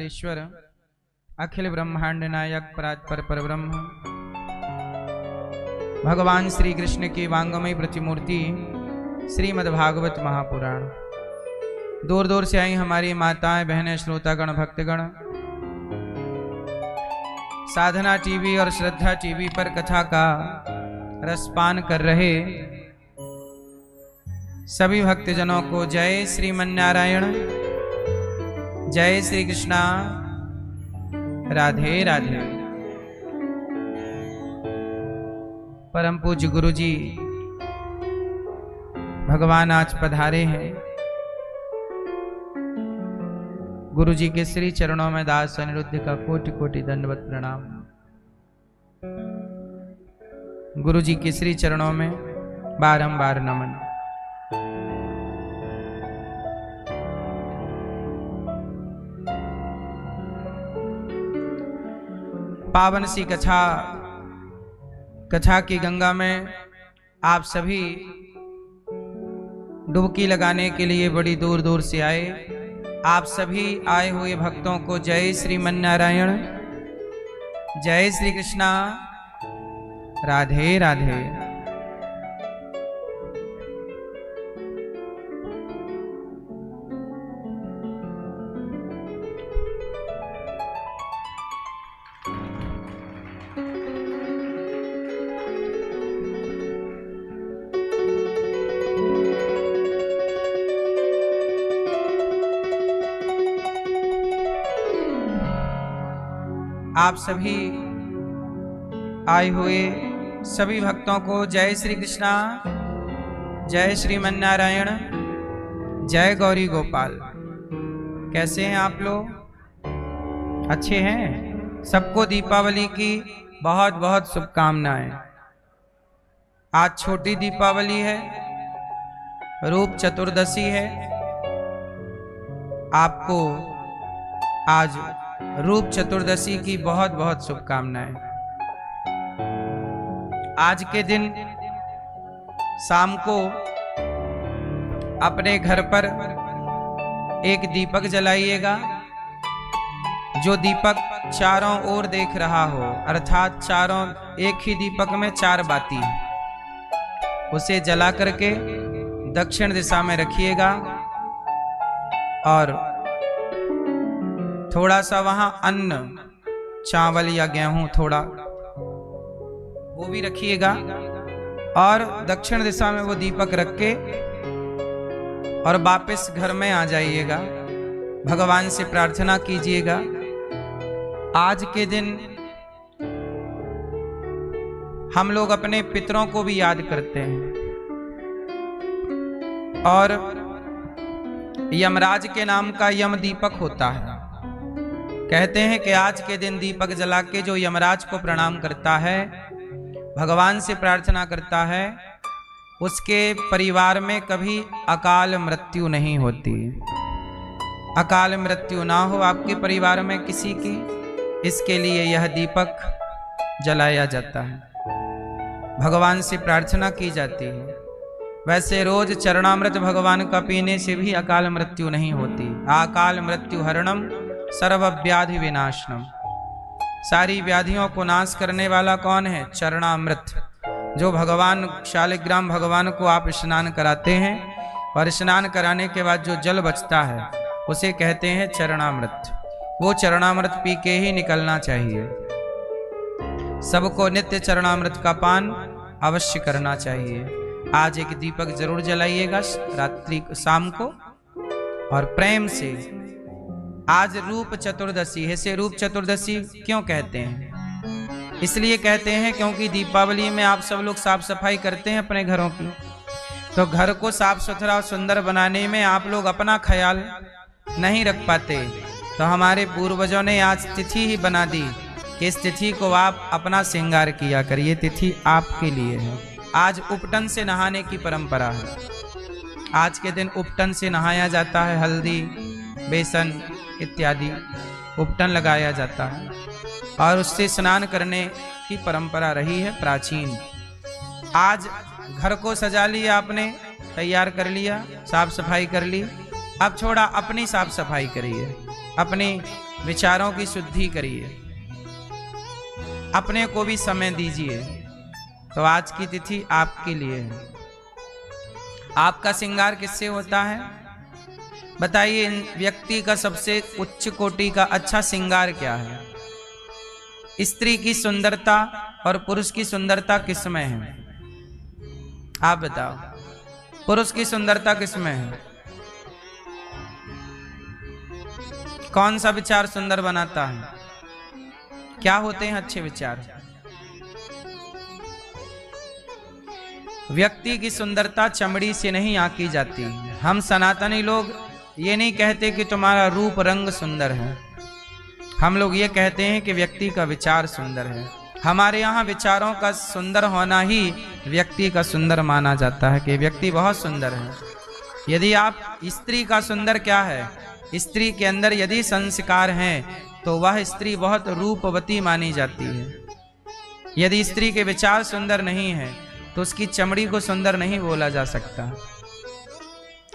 अखिलेश्वर अखिल ब्रह्मांड नायक परात्पर परब्रह्म भगवान श्री कृष्ण की वांगमय प्रतिमूर्ति श्रीमद्भागवत महापुराण। दूर दूर से आई हमारी माताएं बहनें श्रोतागण भक्तगण साधना टीवी और श्रद्धा टीवी पर कथा का रसपान कर रहे सभी भक्तजनों को जय श्रीमन्नारायण, जय श्री कृष्णा, राधे राधे। परम पूज्य गुरु जी भगवान आज पधारे हैं। गुरु जी के श्री चरणों में दास अनिरुद्ध का कोटि कोटि दंडवत प्रणाम। गुरु जी के श्री चरणों में बारंबार नमन। पावन सी कथा की गंगा में आप सभी डुबकी लगाने के लिए बड़ी दूर दूर से आए। आप सभी आए हुए भक्तों को जय श्रीमन्नारायण, जय श्री कृष्णा, राधे राधे। आप सभी आए हुए सभी भक्तों को जय श्री कृष्णा, जय श्रीमन्नारायण, जय गौरी गोपाल। कैसे हैं आप लोग? अच्छे हैं? सबको दीपावली की बहुत बहुत शुभकामनाएं। आज छोटी दीपावली है, रूप चतुर्दशी है। आपको आज रूप चतुर्दशी की बहुत बहुत शुभकामनाएं। आज के दिन शाम को अपने घर पर एक दीपक जलाइएगा। जो दीपक चारों ओर देख रहा हो, अर्थात चारों एक ही दीपक में चार बाती, उसे जला करके दक्षिण दिशा में रखिएगा और थोड़ा सा वहां अन्न, चावल या गेहूं थोड़ा वो भी रखिएगा और दक्षिण दिशा में वो दीपक रख के और वापस घर में आ जाइएगा। भगवान से प्रार्थना कीजिएगा। आज के दिन हम लोग अपने पितरों को भी याद करते हैं और यमराज के नाम का यम दीपक होता है। कहते हैं कि आज के दिन दीपक जला के जो यमराज को प्रणाम करता है, भगवान से प्रार्थना करता है, उसके परिवार में कभी अकाल मृत्यु नहीं होती। अकाल मृत्यु ना हो आपके परिवार में किसी की, इसके लिए यह दीपक जलाया जाता है, भगवान से प्रार्थना की जाती है। वैसे रोज चरणामृत भगवान का पीने से भी अकाल मृत्यु नहीं होती। अकाल मृत्यु हरणम सर्व व्याधि विनाशनम। सारी व्याधियों को नाश करने वाला कौन है? चरणामृत। जो भगवान शालिग्राम भगवान को आप स्नान कराते हैं और स्नान कराने के बाद जो जल बचता है उसे कहते हैं चरणामृत। वो चरणामृत पी के ही निकलना चाहिए। सबको नित्य चरणामृत का पान अवश्य करना चाहिए। आज एक दीपक जरूर जलाइएगा रात्रि शाम को और प्रेम से। आज रूप चतुर्दशी है। इसे रूप चतुर्दशी क्यों कहते हैं? इसलिए कहते हैं क्योंकि दीपावली में आप सब लोग साफ सफाई करते हैं अपने घरों की, तो घर को साफ सुथरा और सुंदर बनाने में आप लोग अपना ख्याल नहीं रख पाते। तो हमारे पूर्वजों ने आज तिथि ही बना दी कि इस तिथि को आप अपना श्रृंगार किया करिए। तिथि आपके लिए है। आज उपटन से नहाने की परंपरा है। आज के दिन उपटन से नहाया जाता है। हल्दी, बेसन इत्यादि उपटन लगाया जाता है और उससे स्नान करने की परंपरा रही है प्राचीन। आज घर को सजा लिया आपने, तैयार कर लिया, साफ सफाई कर ली। अब छोड़ा अपनी साफ सफाई करिए, अपनी विचारों की शुद्धि करिए, अपने को भी समय दीजिए। तो आज की तिथि आपके लिए है। आपका श्रृंगार किससे होता है बताइए? व्यक्ति का सबसे उच्च कोटि का अच्छा श्रृंगार क्या है? स्त्री की सुंदरता और पुरुष की सुंदरता किसमें है? आप बताओ, पुरुष की सुंदरता किसमें है? कौन सा विचार सुंदर बनाता है? क्या होते हैं अच्छे विचार? व्यक्ति की सुंदरता चमड़ी से नहीं आंकी जाती। हम सनातनी लोग ये नहीं कहते कि तुम्हारा रूप रंग सुंदर है, हम लोग ये कहते हैं कि व्यक्ति का विचार सुंदर है। हमारे यहाँ विचारों का सुंदर होना ही व्यक्ति का सुंदर माना जाता है कि व्यक्ति बहुत सुंदर है। यदि आप स्त्री का सुंदर क्या है, स्त्री के अंदर यदि संस्कार हैं तो वह स्त्री बहुत रूपवती मानी जाती है। यदि स्त्री के विचार सुंदर नहीं है तो उसकी चमड़ी को सुंदर नहीं बोला जा सकता।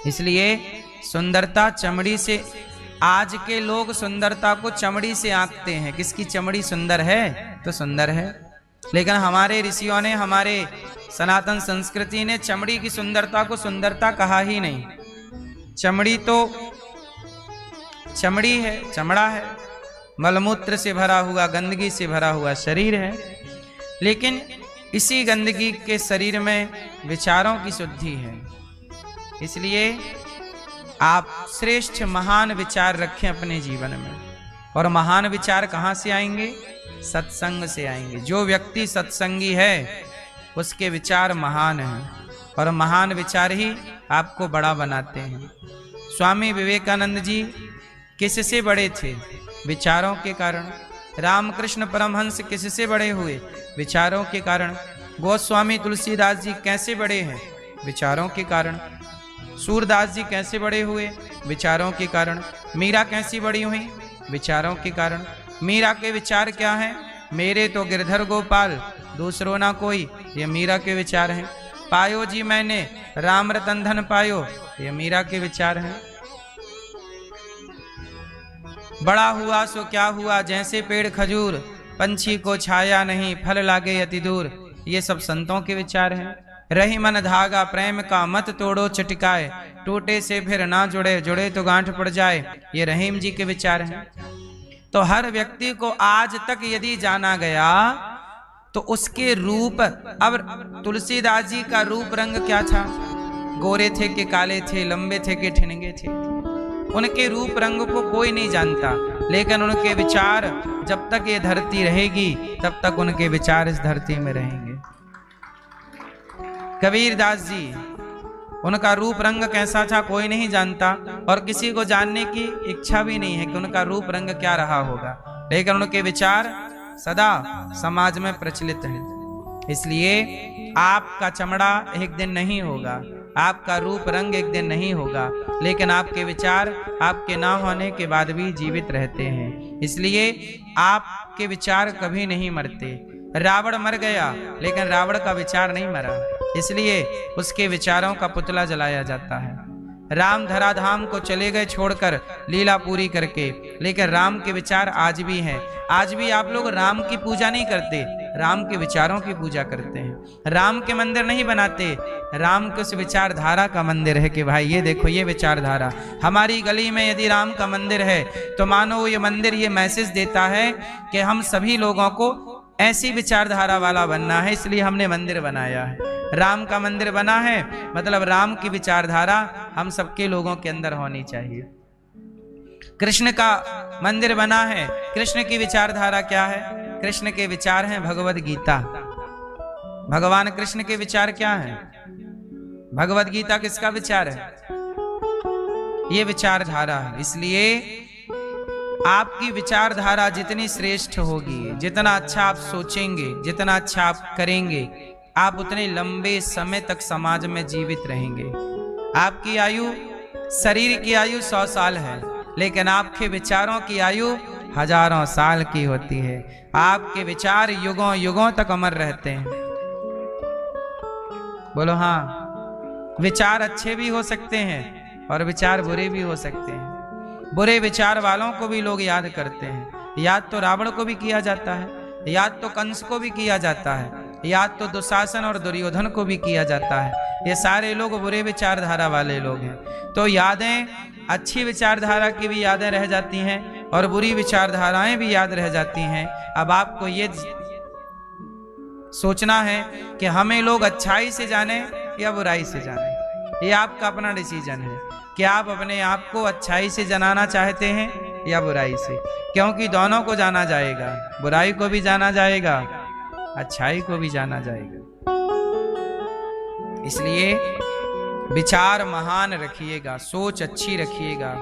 इसलिए सुंदरता चमड़ी से, आज के लोग सुंदरता को चमड़ी से आंकते हैं। किसकी चमड़ी सुंदर है तो सुंदर है, लेकिन हमारे ऋषियों ने, हमारे सनातन संस्कृति ने चमड़ी की सुंदरता को सुंदरता कहा ही नहीं। चमड़ी तो चमड़ी है, चमड़ा है, मलमूत्र से भरा हुआ, गंदगी से भरा हुआ शरीर है। लेकिन इसी गंदगी के शरीर में विचारों की शुद्धि है। इसलिए आप श्रेष्ठ महान विचार रखें अपने जीवन में। और महान विचार कहाँ से आएंगे? सत्संग से आएंगे। जो व्यक्ति सत्संगी है उसके विचार महान हैं, और महान विचार ही आपको बड़ा बनाते हैं। स्वामी विवेकानंद जी किससे बड़े थे? विचारों के कारण। रामकृष्ण परमहंस किससे बड़े हुए? विचारों के कारण। गोस्वामी तुलसीदास जी कैसे बड़े हैं? विचारों के कारण। सूरदास जी कैसे बड़े हुए? विचारों के कारण। मीरा कैसी बड़ी हुई? विचारों के कारण। मीरा के विचार क्या हैं? मेरे तो गिरधर गोपाल दूसरों ना कोई, ये मीरा के विचार हैं। पायो जी मैंने राम रतन धन पायो, ये मीरा के विचार हैं। बड़ा हुआ सो क्या हुआ, जैसे पेड़ खजूर, पंछी को छाया नहीं, फल लागे अति दूर, ये सब संतों के विचार हैं। रही मन धागा प्रेम का, मत तोड़ो चटकाए, टूटे से फिर ना जुड़े, जुड़े तो गांठ पड़ जाए, ये रहीम जी के विचार हैं। तो हर व्यक्ति को आज तक यदि जाना गया तो उसके रूप, अब तुलसीदास जी का रूप रंग क्या था? गोरे थे कि काले थे, लंबे थे कि ठिनगे थे? उनके रूप रंग को कोई नहीं जानता, लेकिन उनके विचार जब तक ये धरती रहेगी तब तक उनके विचार इस धरती में रहेंगे। कबीरदास जी, उनका रूप रंग कैसा था कोई नहीं जानता, और किसी को जानने की इच्छा भी नहीं है कि उनका रूप रंग क्या रहा होगा, लेकिन उनके विचार सदा समाज में प्रचलित हैं। इसलिए आपका चमड़ा एक दिन नहीं होगा, आपका रूप रंग एक दिन नहीं होगा, लेकिन आपके विचार आपके ना होने के बाद भी जीवित रहते हैं। इसलिए आपके विचार कभी नहीं मरते। रावण मर गया लेकिन रावण का विचार नहीं मरा, इसलिए उसके विचारों का पुतला जलाया जाता है। राम धराधाम को चले गए छोड़कर लीला पूरी करके, लेकिन राम के विचार आज भी हैं। आज भी आप लोग राम की पूजा नहीं करते, राम के विचारों की पूजा करते हैं। राम के मंदिर नहीं बनाते, राम के उस विचारधारा का मंदिर है कि भाई ये देखो ये विचारधारा। हमारी गली में यदि राम का मंदिर है तो मानो ये मंदिर ये मैसेज देता है कि हम सभी लोगों को ऐसी विचारधारा वाला बनना है, इसलिए हमने मंदिर बनाया है। राम का मंदिर बना है मतलब राम की विचारधारा हम सबके लोगों के अंदर होनी चाहिए। कृष्ण का मंदिर बना है, कृष्ण की विचारधारा क्या है? कृष्ण के विचार हैं भगवद गीता। भगवान कृष्ण के विचार क्या हैं? भगवद गीता किसका विचार है? ये विचारधारा है। इसलिए आपकी विचारधारा जितनी श्रेष्ठ होगी, जितना अच्छा आप सोचेंगे, जितना अच्छा आप करेंगे, आप उतने लंबे समय तक समाज में जीवित रहेंगे। आपकी आयु, शरीर की आयु 100 साल है, लेकिन आपके विचारों की आयु हजारों साल की होती है। आपके विचार युगों युगों तक अमर रहते हैं। बोलो हाँ। विचार अच्छे भी हो सकते हैं और विचार बुरे भी हो सकते हैं। बुरे विचार वालों को भी लोग याद करते हैं। याद तो रावण को भी किया जाता है, याद तो कंस को भी किया जाता है, याद तो दुशासन और दुर्योधन को भी किया जाता है। ये सारे लोग बुरे विचारधारा वाले लोग हैं। तो यादें, अच्छी विचारधारा की भी यादें रह जाती हैं और बुरी विचारधाराएं भी याद रह जाती हैं। अब आपको ये सोचना है कि हमें लोग अच्छाई से जाने या बुराई से जाने। ये आपका अपना डिसीजन है कि आप अपने आप को अच्छाई से जनाना चाहते हैं या बुराई से, क्योंकि दोनों को जाना जाएगा, बुराई को भी जाना जाएगा, अच्छाई को भी जाना जाएगा। इसलिए विचार महान रखिएगा, सोच अच्छी रखिएगा।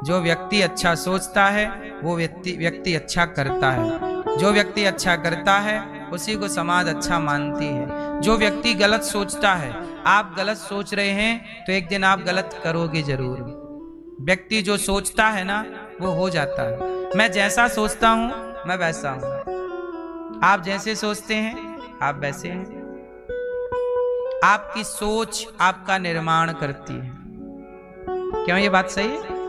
जो व्यक्ति अच्छा सोचता है वो व्यक्ति अच्छा करता है। जो व्यक्ति अच्छा करता है उसी को समाज अच्छा मानती है। जो व्यक्ति गलत सोचता है, आप गलत सोच रहे हैं तो एक दिन आप गलत करोगे जरूर। व्यक्ति जो सोचता है ना वो हो जाता है। मैं जैसा सोचता हूं मैं वैसा हूं, आप जैसे सोचते हैं आप वैसे हैं। आपकी सोच आपका निर्माण करती है। क्यों ये बात सही है?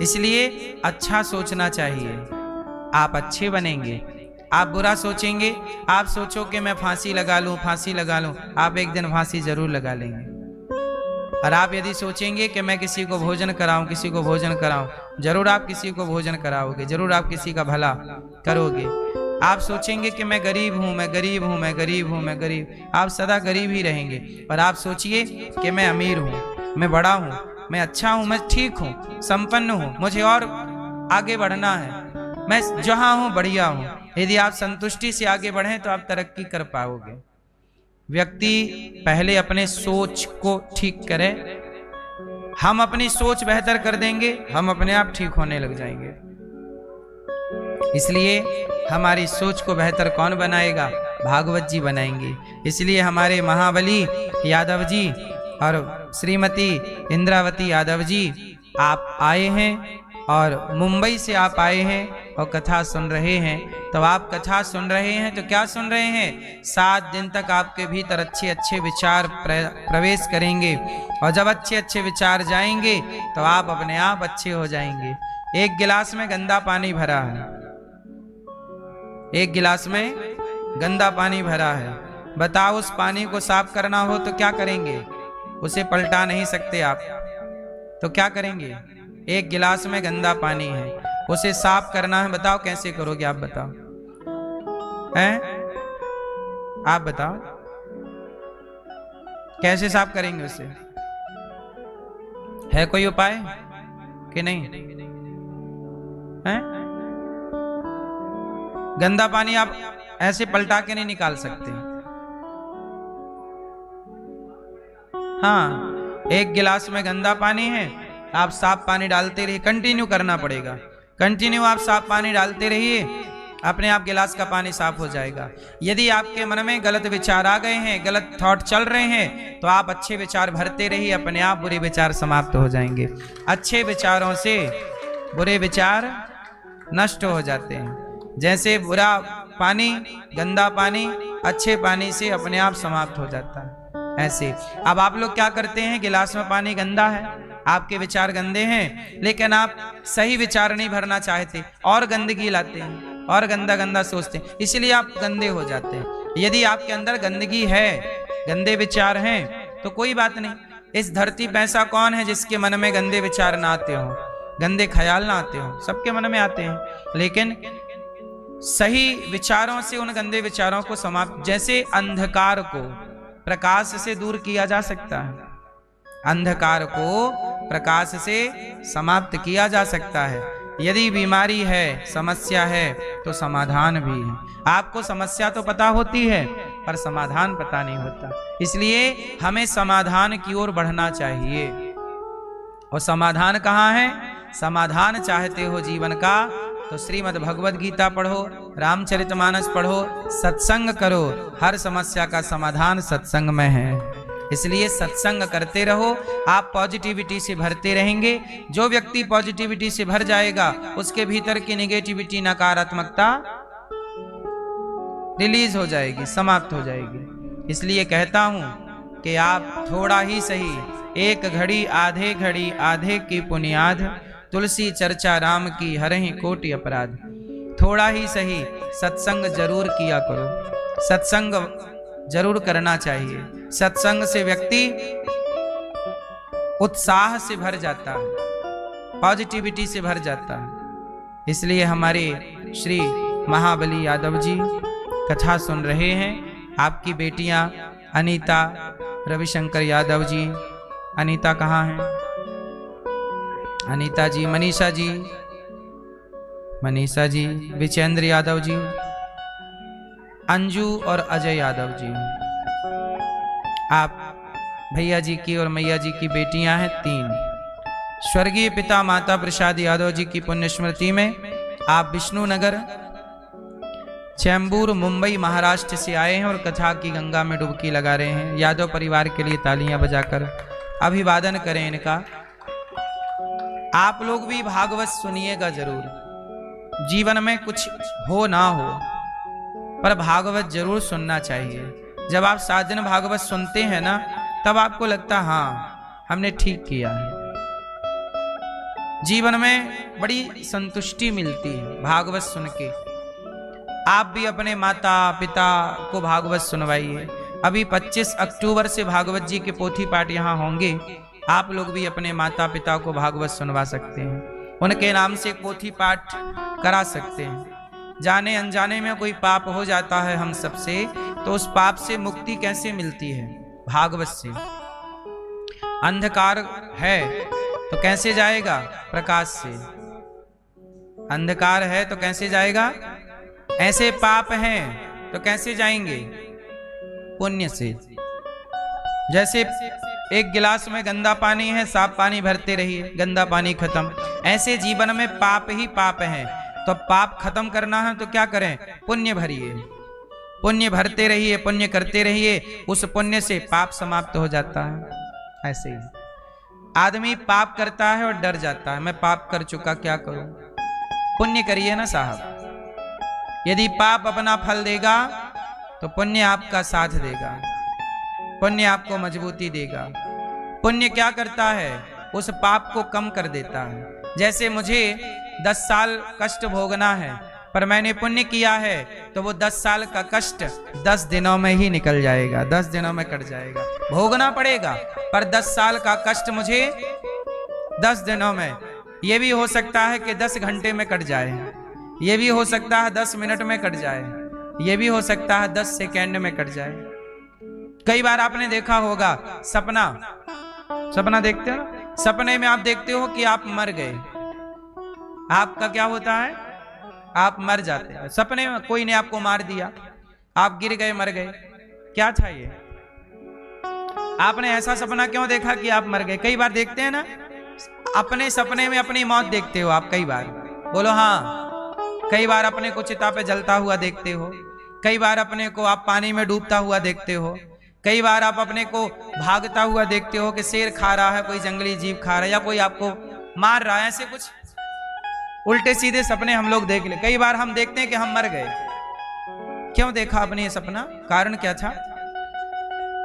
इसलिए अच्छा सोचना चाहिए, आप अच्छे बनेंगे। आप बुरा सोचेंगे, आप सोचो कि मैं फांसी लगा लूं, फांसी लगा लूं, आप एक दिन फांसी जरूर लगा लेंगे। और आप यदि सोचेंगे कि मैं किसी को भोजन कराऊं, किसी को भोजन कराऊं, जरूर आप किसी को भोजन कराओगे, जरूर आप किसी का भला करोगे। आप सोचेंगे कि मैं गरीब हूं, मैं गरीब हूं, मैं गरीब हूं, मैं गरीब, आप सदा गरीब ही रहेंगे। और आप सोचिए कि मैं अमीर हूं, मैं बड़ा हूं, मैं अच्छा हूं, मैं ठीक हूं, संपन्न हूं, मुझे और आगे बढ़ना है, मैं जहां हूं बढ़िया हूं। यदि आप संतुष्टि से आगे बढ़ें तो आप तरक्की कर पाओगे। व्यक्ति पहले अपने सोच को ठीक करे। हम अपनी सोच बेहतर कर देंगे, हम अपने आप ठीक होने लग जाएंगे। इसलिए हमारी सोच को बेहतर कौन बनाएगा? भागवत जी बनाएंगे। इसलिए हमारे महाबली यादव जी और श्रीमती इंद्रावती यादव जी आप आए हैं और मुंबई से आप आए हैं और कथा सुन रहे हैं। तो आप कथा सुन रहे हैं तो क्या सुन रहे हैं? 7 दिन तक आपके भीतर अच्छे अच्छे विचार प्रवेश करेंगे और जब अच्छे अच्छे विचार जाएंगे तो आप अपने आप अच्छे हो जाएंगे। एक गिलास में गंदा पानी भरा है, एक गिलास में गंदा पानी भरा है। बताओ उस पानी को साफ करना हो तो क्या करेंगे? उसे पलटा नहीं सकते आप, तो क्या करेंगे? एक गिलास में गंदा पानी है, उसे साफ करना है, बताओ कैसे करोगे? आप बताओ, हैं? आप बताओ कैसे साफ करेंगे उसे? है कोई उपाय कि नहीं? हैं? गंदा पानी आप ऐसे पलटा के नहीं निकाल सकते। हाँ, एक गिलास में गंदा पानी है, आप साफ पानी डालते रहिए, कंटिन्यू करना पड़ेगा। कंटिन्यू आप साफ पानी डालते रहिए, अपने आप गिलास का पानी साफ हो जाएगा। यदि आपके मन में गलत विचार आ गए हैं, गलत थॉट चल रहे हैं, तो आप अच्छे विचार भरते रहिए, अपने आप बुरे विचार समाप्त हो जाएंगे। अच्छे विचारों से बुरे विचार नष्ट हो जाते हैं। जैसे बुरा पानी, गंदा पानी अच्छे पानी से अपने आप समाप्त हो जाता है, ऐसे। अब आप लोग क्या करते हैं? गिलास में पानी गंदा है, आपके विचार गंदे हैं, लेकिन आप सही विचार नहीं भरना चाहते और गंदगी लाते हैं और गंदा गंदा सोचते हैं, इसलिए आप गंदे हो जाते हैं। यदि आपके अंदर गंदगी है, गंदे विचार हैं, तो कोई बात नहीं। इस धरती पे ऐसा कौन है जिसके मन में गंदे विचार ना आते हो, गंदे ख्याल ना आते हो? सबके मन में आते हैं, लेकिन सही विचारों से उन गंदे विचारों को समाप्त, जैसे अंधकार को प्रकाश से दूर किया जा सकता है, अंधकार को प्रकाश से समाप्त किया जा सकता है। यदि बीमारी है, समस्या है, तो समाधान भी है। आपको समस्या तो पता होती है पर समाधान पता नहीं होता, इसलिए हमें समाधान की ओर बढ़ना चाहिए। और समाधान कहाँ है? समाधान चाहते हो जीवन का तो श्रीमद् भगवद गीता पढ़ो, रामचरितमानस पढ़ो, सत्संग करो। हर समस्या का समाधान सत्संग में है, इसलिए सत्संग करते रहो। आप पॉजिटिविटी से भरते रहेंगे। जो व्यक्ति पॉजिटिविटी से भर जाएगा उसके भीतर की नेगेटिविटी, नकारात्मकता रिलीज हो जाएगी, समाप्त हो जाएगी। इसलिए कहता हूं कि आप थोड़ा ही सही, एक घड़ी आधे की पुनियाद, तुलसी चर्चा राम की हरहि कोटि अपराध। थोड़ा ही सही सत्संग जरूर किया करो, सत्संग जरूर करना चाहिए। सत्संग से व्यक्ति उत्साह से भर जाता है, पॉजिटिविटी से भर जाता है। इसलिए हमारे श्री महाबली यादव जी कथा सुन रहे हैं। आपकी बेटियां अनीता रविशंकर यादव जी, अनीता कहाँ हैं? अनीता जी, मनीषा जी, विचेंद्र यादव जी, अंजू और अजय यादव जी, आप भैया जी की और मैया जी की बेटियां हैं 3। स्वर्गीय पिता माता प्रसाद यादव जी की पुण्य स्मृति में आप विष्णुनगर चैम्बूर मुंबई महाराष्ट्र से आए हैं और कथा की गंगा में डुबकी लगा रहे हैं। यादव परिवार के लिए तालियां बजाकर अभिवादन करें इनका। आप लोग भी भागवत सुनिएगा जरूर। जीवन में कुछ हो ना हो पर भागवत जरूर सुनना चाहिए। जब आप 7 दिन भागवत सुनते हैं ना, तब आपको लगता हाँ हमने ठीक किया है। जीवन में बड़ी संतुष्टि मिलती है भागवत सुन के। आप भी अपने माता पिता को भागवत सुनवाइए। अभी 25 अक्टूबर से भागवत जी के पोथी पाठ यहाँ होंगे। आप लोग भी अपने माता पिता को भागवत सुनवा सकते हैं, उनके नाम से पोथी पाठ करा सकते हैं। जाने अनजाने में कोई पाप हो जाता है हम सबसे, तो उस पाप से मुक्ति कैसे मिलती है? भागवत से। अंधकार है तो कैसे जाएगा? प्रकाश से। अंधकार है तो कैसे जाएगा? ऐसे पाप हैं तो कैसे जाएंगे? पुण्य से। जैसे एक गिलास में गंदा पानी है, साफ पानी भरते रहिए, गंदा पानी खत्म। ऐसे जीवन में पाप ही पाप हैं, तो पाप खत्म करना है तो क्या करें? पुण्य भरिए, पुण्य भरते रहिए, पुण्य करते रहिए। उस पुण्य से पाप समाप्त हो जाता है। ऐसे ही आदमी पाप करता है और डर जाता है, मैं पाप कर चुका, क्या करूं? पुण्य करिए ना साहब। यदि पाप अपना फल देगा तो पुण्य आपका साथ देगा, पुण्य आपको मजबूती देगा। पुण्य क्या करता है? उस पाप को कम कर देता है। जैसे मुझे 10 साल कष्ट भोगना है, पर मैंने पुण्य किया है तो वो 10 साल का कष्ट 10 दिनों में ही निकल जाएगा, 10 दिनों में कट जाएगा। भोगना पड़ेगा पर 10 साल का कष्ट मुझे 10 दिनों में। ये भी हो सकता है कि 10 घंटे में कट जाए, ये भी हो सकता है 10 मिनट में कट जाए, ये भी हो सकता है 10 सेकेंड में कट जाए। कई बार आपने देखा होगा सपना देखते हो, सपने में आप देखते हो कि आप मर गए। आपका क्या होता है? आप मर जाते हैं सपने में। कोई ने आपको मार दिया, आप गिर गए, मर गए। क्या था ये? आपने ऐसा सपना क्यों देखा कि आप मर गए? कई बार देखते हैं ना, अपने सपने में अपनी मौत देखते हो आप। कई बार बोलो हाँ। कई बार अपने को चिता पे जलता हुआ देखते हो, कई बार अपने को आप पानी में डूबता हुआ देखते हो, कई बार आप अपने को भागता हुआ देखते हो कि शेर खा रहा है, कोई जंगली जीव खा रहा है, या कोई आपको मार रहा है। ऐसे कुछ उल्टे सीधे सपने हम लोग देख ले। कई बार हम देखते हैं कि हम मर गए। क्यों देखा आपने ये सपना? कारण क्या था?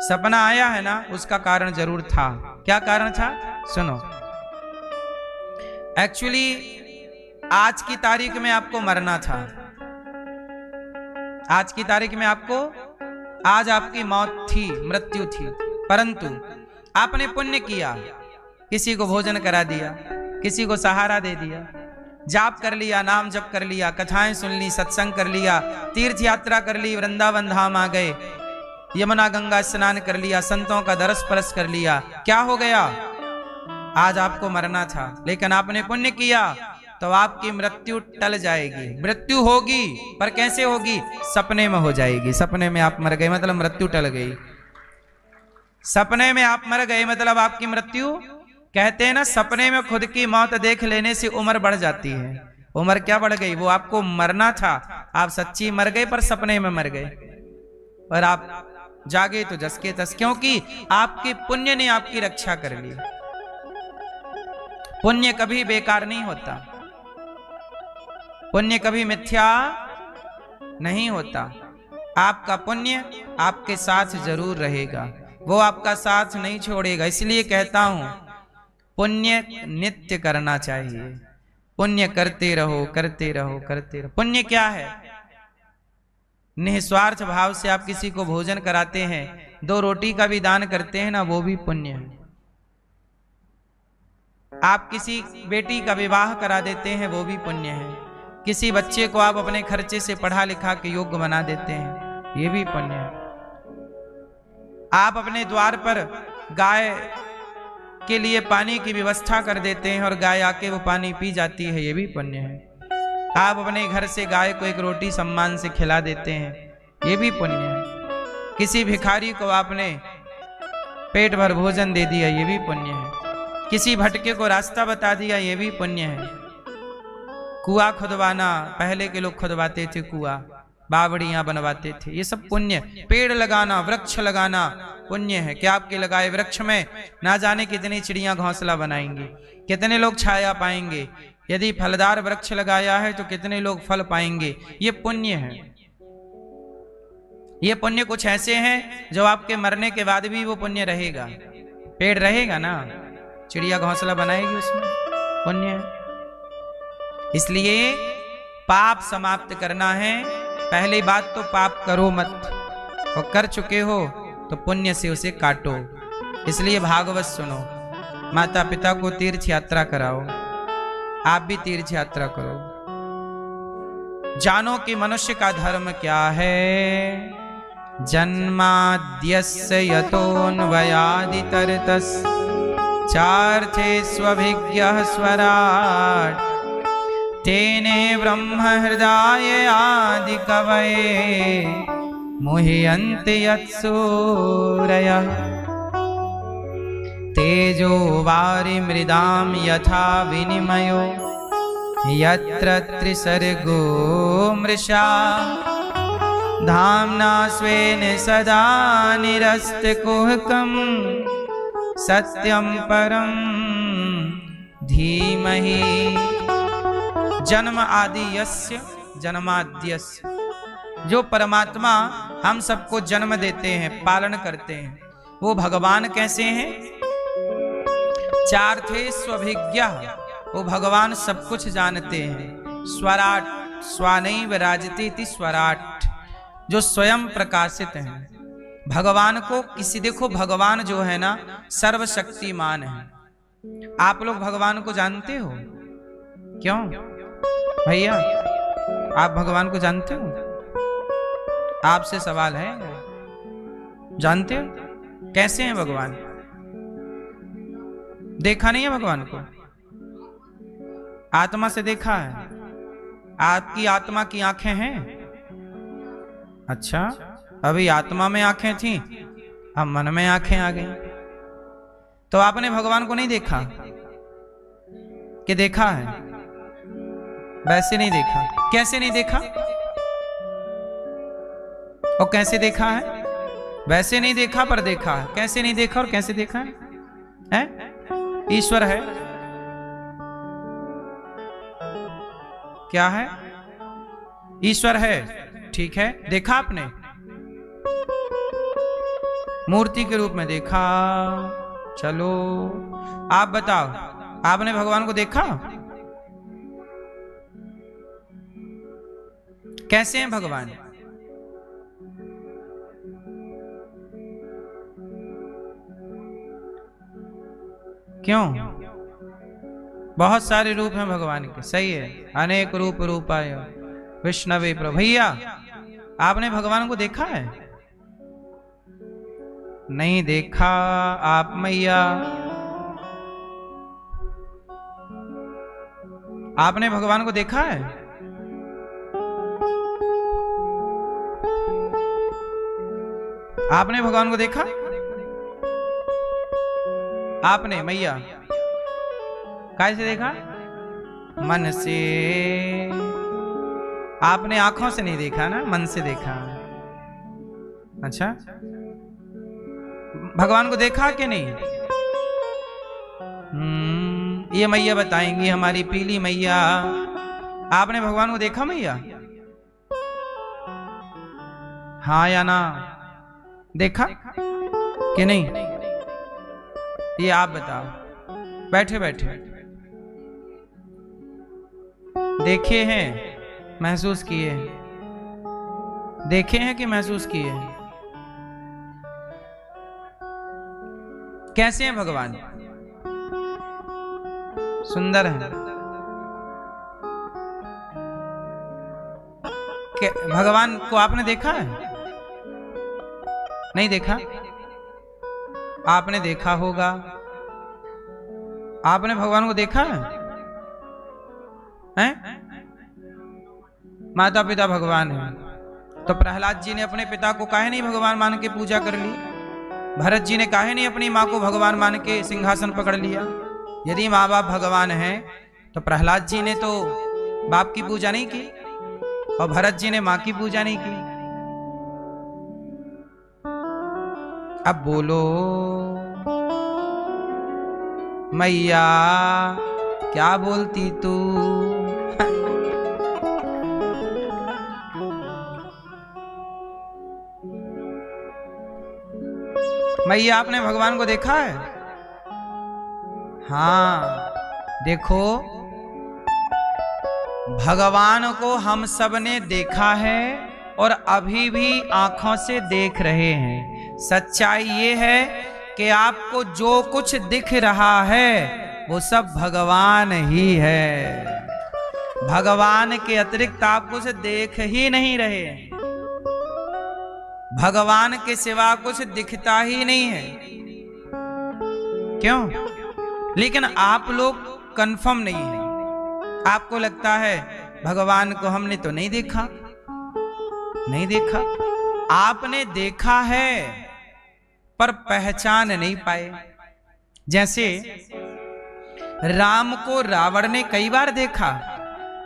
सपना आया है ना, उसका कारण जरूर था। क्या कारण था? सुनो। एक्चुअली आज की तारीख में आपको मरना था। आज की तारीख में आपको, आज आपकी मौत थी, मृत्यु थी, परंतु आपने पुण्य किया। किसी को भोजन करा दिया, किसी को सहारा दे दिया, जाप कर लिया, नाम जप कर लिया, कथाएं सुन ली, सत्संग कर लिया, तीर्थ यात्रा कर ली, वृंदावन धाम आ गए, यमुना गंगा स्नान कर लिया, संतों का दरस परस कर लिया। क्या हो गया? आज आपको मरना था, लेकिन आपने पुण्य किया तो आपकी मृत्यु टल जाएगी। मृत्यु होगी पर कैसे होगी? सपने में हो जाएगी। सपने में आप मर गए मतलब मृत्यु टल गई। सपने में आप मर गए मतलब आपकी मृत्यु, कहते हैं ना सपने में खुद की मौत देख लेने से उम्र बढ़ जाती है। उम्र क्या बढ़ गई? वो आपको मरना था, आप सच्ची मर गए पर सपने में मर गए। और आप जागे तो जस के तस, क्योंकि आपके पुण्य ने आपकी रक्षा कर ली। पुण्य कभी बेकार नहीं होता, पुण्य कभी मिथ्या नहीं होता। आपका पुण्य आपके साथ जरूर रहेगा, वो आपका साथ नहीं छोड़ेगा। इसलिए कहता हूं पुण्य नित्य करना चाहिए। पुण्य करते रहो करते रहो करते रहो। पुण्य क्या है? निस्वार्थ भाव से आप किसी को भोजन कराते हैं, 2 रोटी का भी दान करते हैं ना, वो भी पुण्य है। आप किसी बेटी का विवाह करा देते हैं, वो भी पुण्य है। किसी बच्चे को आप अपने खर्चे से पढ़ा लिखा के योग्य बना देते हैं, ये भी पुण्य है। आप अपने द्वार पर गाय के लिए पानी की व्यवस्था कर देते हैं और गाय आके वो पानी पी जाती है, ये भी पुण्य है। आप अपने घर से गाय को 1 रोटी सम्मान से खिला देते हैं, ये भी पुण्य है। किसी भिखारी को आपने पेट भर भोजन दे दिया, ये भी पुण्य है। किसी भटके को रास्ता बता दिया, ये भी पुण्य है। कुआं खुदवाना, पहले के लोग खुदवाते थे कुआं, बावड़ियां बनवाते थे, ये सब पुण्य। पेड़ लगाना, वृक्ष लगाना पुण्य है कि आपके लगाए वृक्ष में ना जाने कितनी चिड़ियां घोंसला बनाएंगी, कितने लोग छाया पाएंगे। यदि फलदार वृक्ष लगाया है तो कितने लोग फल पाएंगे, ये पुण्य है। ये पुण्य कुछ ऐसे हैं जो आपके मरने के बाद भी वो पुण्य रहेगा। पेड़ रहेगा ना, चिड़िया घोंसला बनाएगी, उसमें पुण्य है। इसलिए पाप समाप्त करना है। पहली बात तो पाप करो मत, और कर चुके हो तो पुण्य से उसे काटो। इसलिए भागवत सुनो, माता पिता को तीर्थ यात्रा कराओ, आप भी तीर्थ यात्रा करो। जानो कि मनुष्य का धर्म क्या है। जन्माद्यस्य यतोऽन्वयादितरतस् चार्थेष्वभिज्ञः स्वराट् तेने ब्रह्म हृदय आदि कवये मुह्यन्ति यत्सूरयः तेजो वारि मृदां यथा विनिमयो यत्र त्रिसर्गो मृषा धाम्ना स्वेन सदा निरस्तकुहकं सत्यं परं धीमहि। जन्म आदि यस्य जन्माद्यस्य, जो परमात्मा हम सबको जन्म देते हैं, पालन करते हैं, वो भगवान कैसे हैं? चार्थेष्वभिज्ञः, वो भगवान सब कुछ जानते हैं। स्वराट, स्वानैव राजतीति स्वराट, जो स्वयं प्रकाशित हैं। भगवान को किसी, देखो भगवान जो है ना सर्वशक्तिमान है। आप लोग भगवान को जानते हो? क्यों भैया, आप भगवान को जानते हो? आपसे सवाल है, जानते हो? कैसे हैं भगवान? देखा नहीं है भगवान को? आत्मा से देखा है? आपकी आत्मा की आंखें हैं? अच्छा, अभी आत्मा में आंखें थी, अब मन में आंखें आ गई। तो आपने भगवान को नहीं देखा कि देखा है? वैसे नहीं देखा। कैसे नहीं देखा? और कैसे देखा है? वैसे नहीं देखा पर देखा है। कैसे नहीं देखा और कैसे देखा है? ईश्वर है, क्या है? ईश्वर है, ठीक है। देखा आपने? मूर्ति के रूप में देखा। चलो आप बताओ, आपने भगवान को देखा? कैसे हैं भगवान? क्यों? बहुत सारे रूप हैं भगवान के, सही है। अनेक रूप रूपाय विष्णवे प्रभु। भैया, आपने भगवान को देखा है? नहीं देखा। आप मैया, आपने भगवान को देखा है? आपने भगवान को देखा? आपने मैया कैसे देखा? मन से। आपने आंखों से नहीं देखा ना, मन से देखा। अच्छा, भगवान को देखा कि नहीं? ये मैया बताएंगी, हमारी पीली मैया। आपने भगवान को देखा मैया? हाँ या ना? देखा कि नहीं? ये आप बताओ। बैठे बैठे देखे हैं, महसूस किए हैं, देखे हैं कि महसूस किए हैं? कैसे हैं भगवान? सुंदर हैं। भगवान को आपने देखा है? नहीं देखा? आपने देखा होगा। आपने भगवान को देखा है? हैं? माता पिता भगवान है, तो प्रहलाद जी ने अपने पिता को काहे नहीं भगवान मान के पूजा कर ली? भरत जी ने काहे नहीं अपनी माँ को भगवान मान के सिंहासन पकड़ लिया? यदि माँ बाप भगवान हैं तो प्रहलाद जी ने तो बाप की पूजा नहीं की और भरत जी ने माँ की पूजा नहीं की। अब बोलो मैया क्या बोलती तू? मैया आपने भगवान को देखा है? हाँ देखो, भगवान को हम सब ने देखा है और अभी भी आंखों से देख रहे हैं। सच्चाई ये है कि आपको जो कुछ दिख रहा है वो सब भगवान ही है। भगवान के अतिरिक्त आप कुछ देख ही नहीं रहे हैं। भगवान के सिवा कुछ दिखता ही नहीं है। क्यों? लेकिन आप लोग कंफर्म नहीं है। आपको लगता है भगवान को हमने तो नहीं देखा। नहीं देखा, आपने देखा है पर पहचान नहीं पाए। जैसे राम को रावण ने कई बार देखा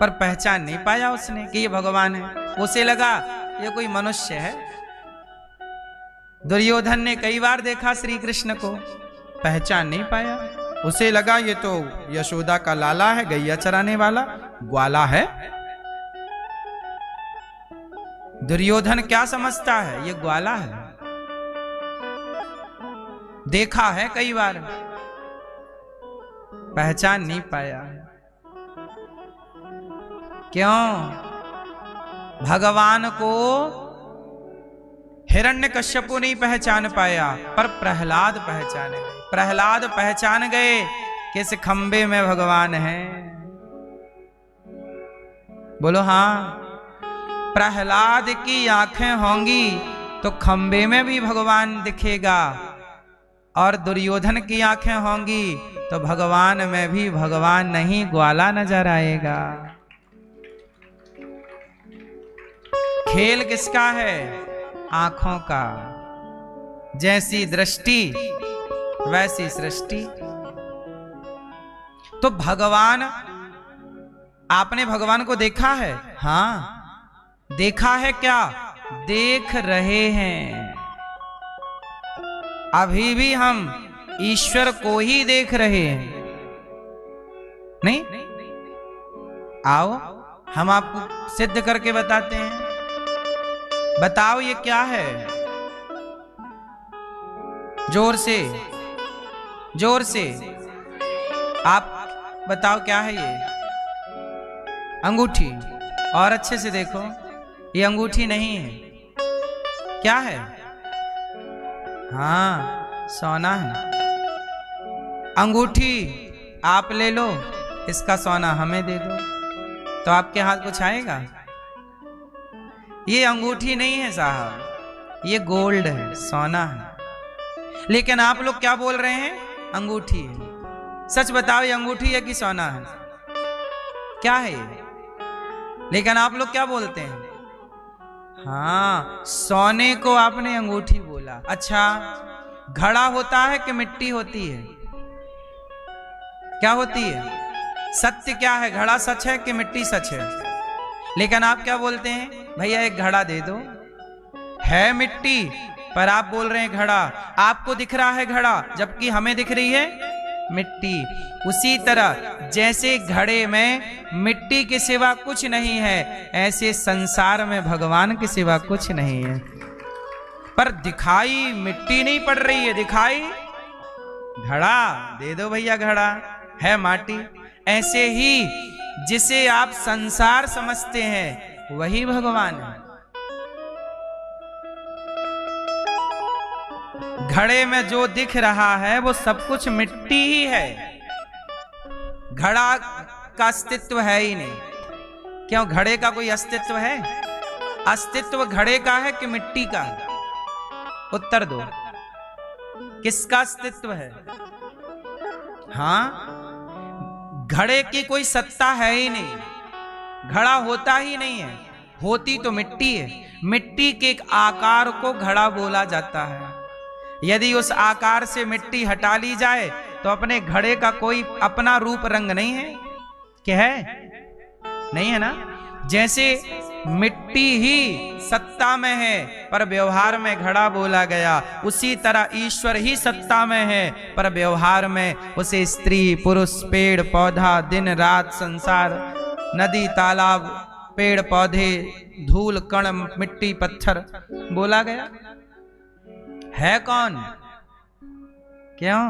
पर पहचान नहीं पाया उसने कि ये भगवान है। उसे लगा ये कोई मनुष्य है। दुर्योधन ने कई बार देखा श्री कृष्ण को, पहचान नहीं पाया। उसे लगा ये तो यशोदा का लाला है, गैया चराने वाला ग्वाला है। दुर्योधन क्या समझता है? ये ग्वाला है। देखा है कई बार, पहचान नहीं पाया। क्यों? भगवान को हिरण्यकश्यपु नहीं पहचान पाया पर प्रहलाद पहचान गए। प्रहलाद पहचान गए कि इस खंबे में भगवान है। बोलो हाँ। प्रहलाद की आंखें होंगी तो खंबे में भी भगवान दिखेगा, और दुर्योधन की आंखें होंगी तो भगवान में भी भगवान नहीं ग्वाला नजर आएगा। खेल किसका है? आंखों का। जैसी दृष्टि वैसी सृष्टि। तो भगवान, आपने भगवान को देखा है? हाँ देखा है। क्या देख रहे हैं? अभी भी हम ईश्वर को ही देख रहे हैं। नहीं? आओ हम आपको सिद्ध करके बताते हैं। बताओ ये क्या है? जोर से, जोर से आप बताओ क्या है ये? अंगूठी। और अच्छे से देखो, ये अंगूठी नहीं है। क्या है? हाँ सोना है। अंगूठी आप ले लो, इसका सोना हमें दे दो, तो आपके हाथ कुछ आएगा? ये अंगूठी नहीं है साहब, ये गोल्ड है, सोना है। लेकिन आप लोग क्या बोल रहे हैं? अंगूठी है। सच बताओ ये अंगूठी है कि सोना है? क्या है ये? लेकिन आप लोग क्या बोलते हैं? हाँ सोने को आपने अंगूठी बोला। अच्छा घड़ा होता है कि मिट्टी होती है? क्या होती है? सत्य क्या है? घड़ा सच है कि मिट्टी सच है? लेकिन आप क्या बोलते हैं? भैया एक घड़ा दे दो। है मिट्टी पर आप बोल रहे हैं घड़ा। आपको दिख रहा है घड़ा जबकि हमें दिख रही है मिट्टी। उसी तरह जैसे घड़े में मिट्टी के सिवा कुछ नहीं है, ऐसे संसार में भगवान के सिवा कुछ नहीं है। पर दिखाई मिट्टी नहीं पड़ रही है, दिखाई घड़ा दे दो भैया, घड़ा है माटी। ऐसे ही जिसे आप संसार समझते हैं वही भगवान है। घड़े में जो दिख रहा है वो सब कुछ मिट्टी ही है, घड़ा का अस्तित्व है ही नहीं। क्यों, घड़े का कोई अस्तित्व है? अस्तित्व घड़े का है कि मिट्टी का? उत्तर दो, किसका अस्तित्व है? हाँ, घड़े की कोई सत्ता है ही नहीं, घड़ा होता ही नहीं है। होती तो मिट्टी है, मिट्टी के एक आकार को घड़ा बोला जाता है। यदि उस आकार से मिट्टी हटा ली जाए तो अपने घड़े का कोई अपना रूप रंग नहीं है, क्या है? नहीं है ना। जैसे मिट्टी ही सत्ता में है पर व्यवहार में घड़ा बोला गया, उसी तरह ईश्वर ही सत्ता में है पर व्यवहार में उसे स्त्री पुरुष पेड़ पौधा दिन रात संसार नदी तालाब पेड़ पौधे धूल कण मिट्टी पत्थर बोला गया। है कौन? क्यों?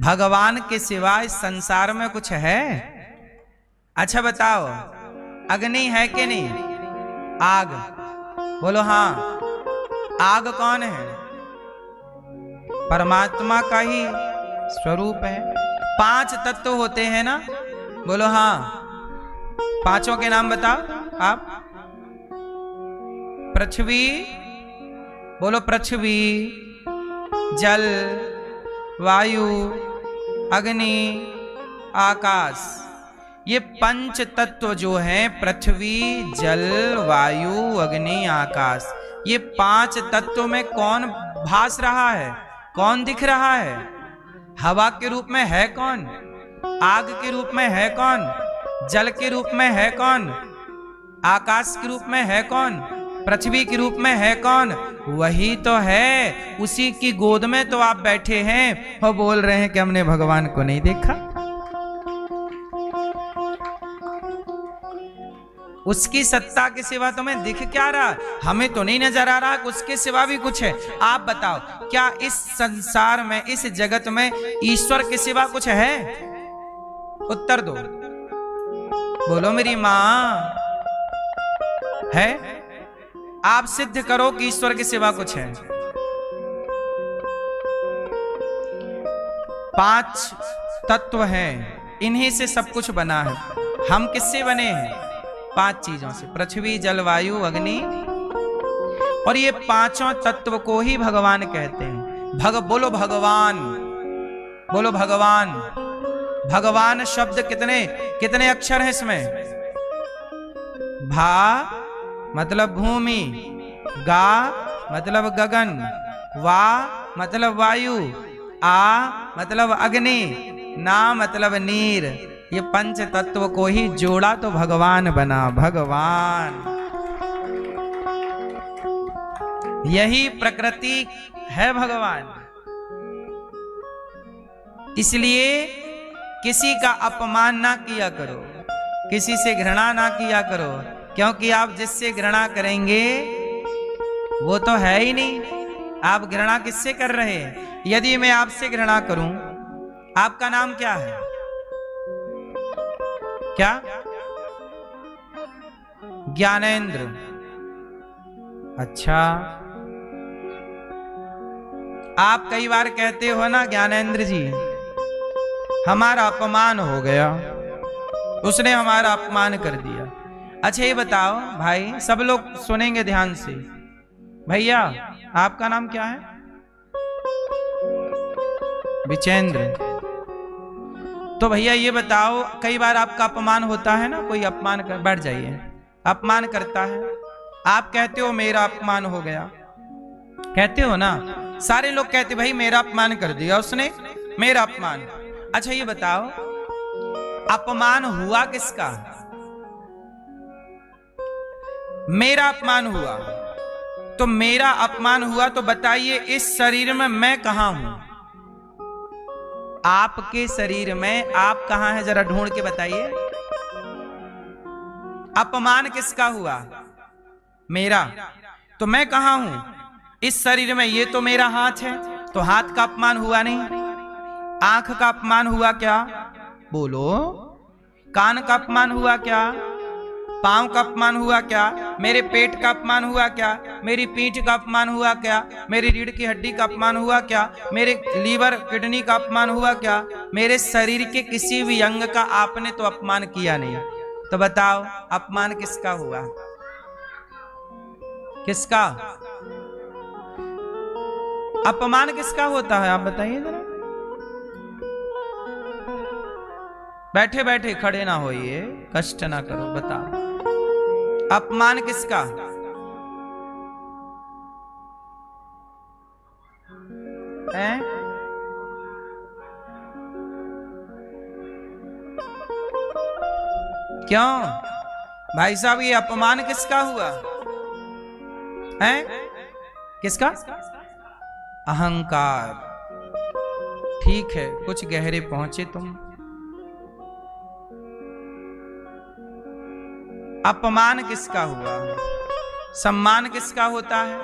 भगवान के सिवाय संसार में कुछ है? अच्छा बताओ, अग्नि है कि नहीं? आग बोलो। हाँ, आग कौन है? परमात्मा का ही स्वरूप है। 5 तत्व होते हैं ना, बोलो। हाँ, पांचों के नाम बताओ आप। पृथ्वी बोलो, पृथ्वी जल वायु अग्नि आकाश। ये 5 तत्व जो हैं, पृथ्वी जल वायु अग्नि आकाश, ये 5 तत्वों में कौन भास रहा है, कौन दिख रहा है? हवा के रूप में है कौन? आग के रूप में है कौन? जल के रूप में है कौन? आकाश के रूप में है कौन? पृथ्वी के रूप में है कौन? वही तो है। उसी की गोद में तो आप बैठे हैं और बोल रहे हैं कि हमने भगवान को नहीं देखा। उसकी सत्ता के सिवा तुम्हें दिख क्या रहा? हमें तो नहीं नजर आ रहा कि उसके सिवा भी कुछ है। आप बताओ, क्या इस संसार में इस जगत में ईश्वर के सिवा कुछ है? उत्तर दो, बोलो मेरी मां। है? आप सिद्ध करो कि ईश्वर के सिवा कुछ है। 5 तत्व हैं, इन्हीं से सब कुछ बना है। हम किससे बने हैं? 5 चीजों से, पृथ्वी जल वायु अग्नि। और ये 5 तत्व को ही भगवान कहते हैं। बोलो भगवान, बोलो भगवान। भगवान शब्द कितने अक्षर हैं इसमें? भा मतलब भूमि, गा मतलब गगन, वा मतलब वायु, आ मतलब अग्नि, ना मतलब नीर। ये 5 तत्व को ही जोड़ा तो भगवान बना। भगवान, यही प्रकृति है भगवान। इसलिए किसी का अपमान ना किया करो, किसी से घृणा ना किया करो, क्योंकि आप जिससे घृणा करेंगे वो तो है ही नहीं। आप घृणा किससे कर रहे हैं? यदि मैं आपसे घृणा करूं, आपका नाम क्या है? क्या? ज्ञानेंद्र। अच्छा, आप कई बार कहते हो ना, ज्ञानेंद्र जी हमारा अपमान हो गया, उसने हमारा अपमान कर दिया। अच्छा ये बताओ भाई, सब लोग सुनेंगे ध्यान से। भैया आपका नाम क्या है? विचेंद्र। तो भैया ये बताओ, कई बार आपका अपमान होता है ना, कोई अपमान कर, बैठ जाइए, अपमान करता है, आप कहते हो मेरा अपमान हो गया, कहते हो ना? सारे लोग कहते भाई मेरा अपमान कर दिया उसने, मेरा अपमान। अच्छा ये बताओ, अपमान हुआ किसका? मेरा अपमान हुआ। तो मेरा अपमान हुआ तो बताइए, इस शरीर में मैं कहां हूं? आपके शरीर में आप कहां हैं, जरा ढूंढ के बताइए। अपमान किसका हुआ? मेरा। तो मैं कहां हूं? इस शरीर में। ये तो मेरा हाथ है, तो हाथ का अपमान हुआ नहीं। आंख का अपमान हुआ क्या? बोलो। कान का अपमान हुआ क्या? पांव का अपमान हुआ क्या? मेरे पेट का अपमान हुआ क्या? मेरी पीठ का अपमान हुआ क्या? मेरी रीढ़ की हड्डी का अपमान हुआ क्या? मेरे लीवर किडनी का अपमान हुआ क्या? मेरे शरीर के किसी भी अंग का आपने तो अपमान किया नहीं। तो बताओ अपमान किसका हुआ? किसका अपमान किसका होता है? आप बताइए जरा। बैठे बैठे खड़े ना होइए, कष्ट ना करो, बताओ अपमान किसका? है? क्यों भाई साहब, ये अपमान किसका हुआ है? किसका? अहंकार। ठीक है, कुछ गहरे पहुंचे तुम। अपमान किसका हुआ? सम्मान किसका होता है?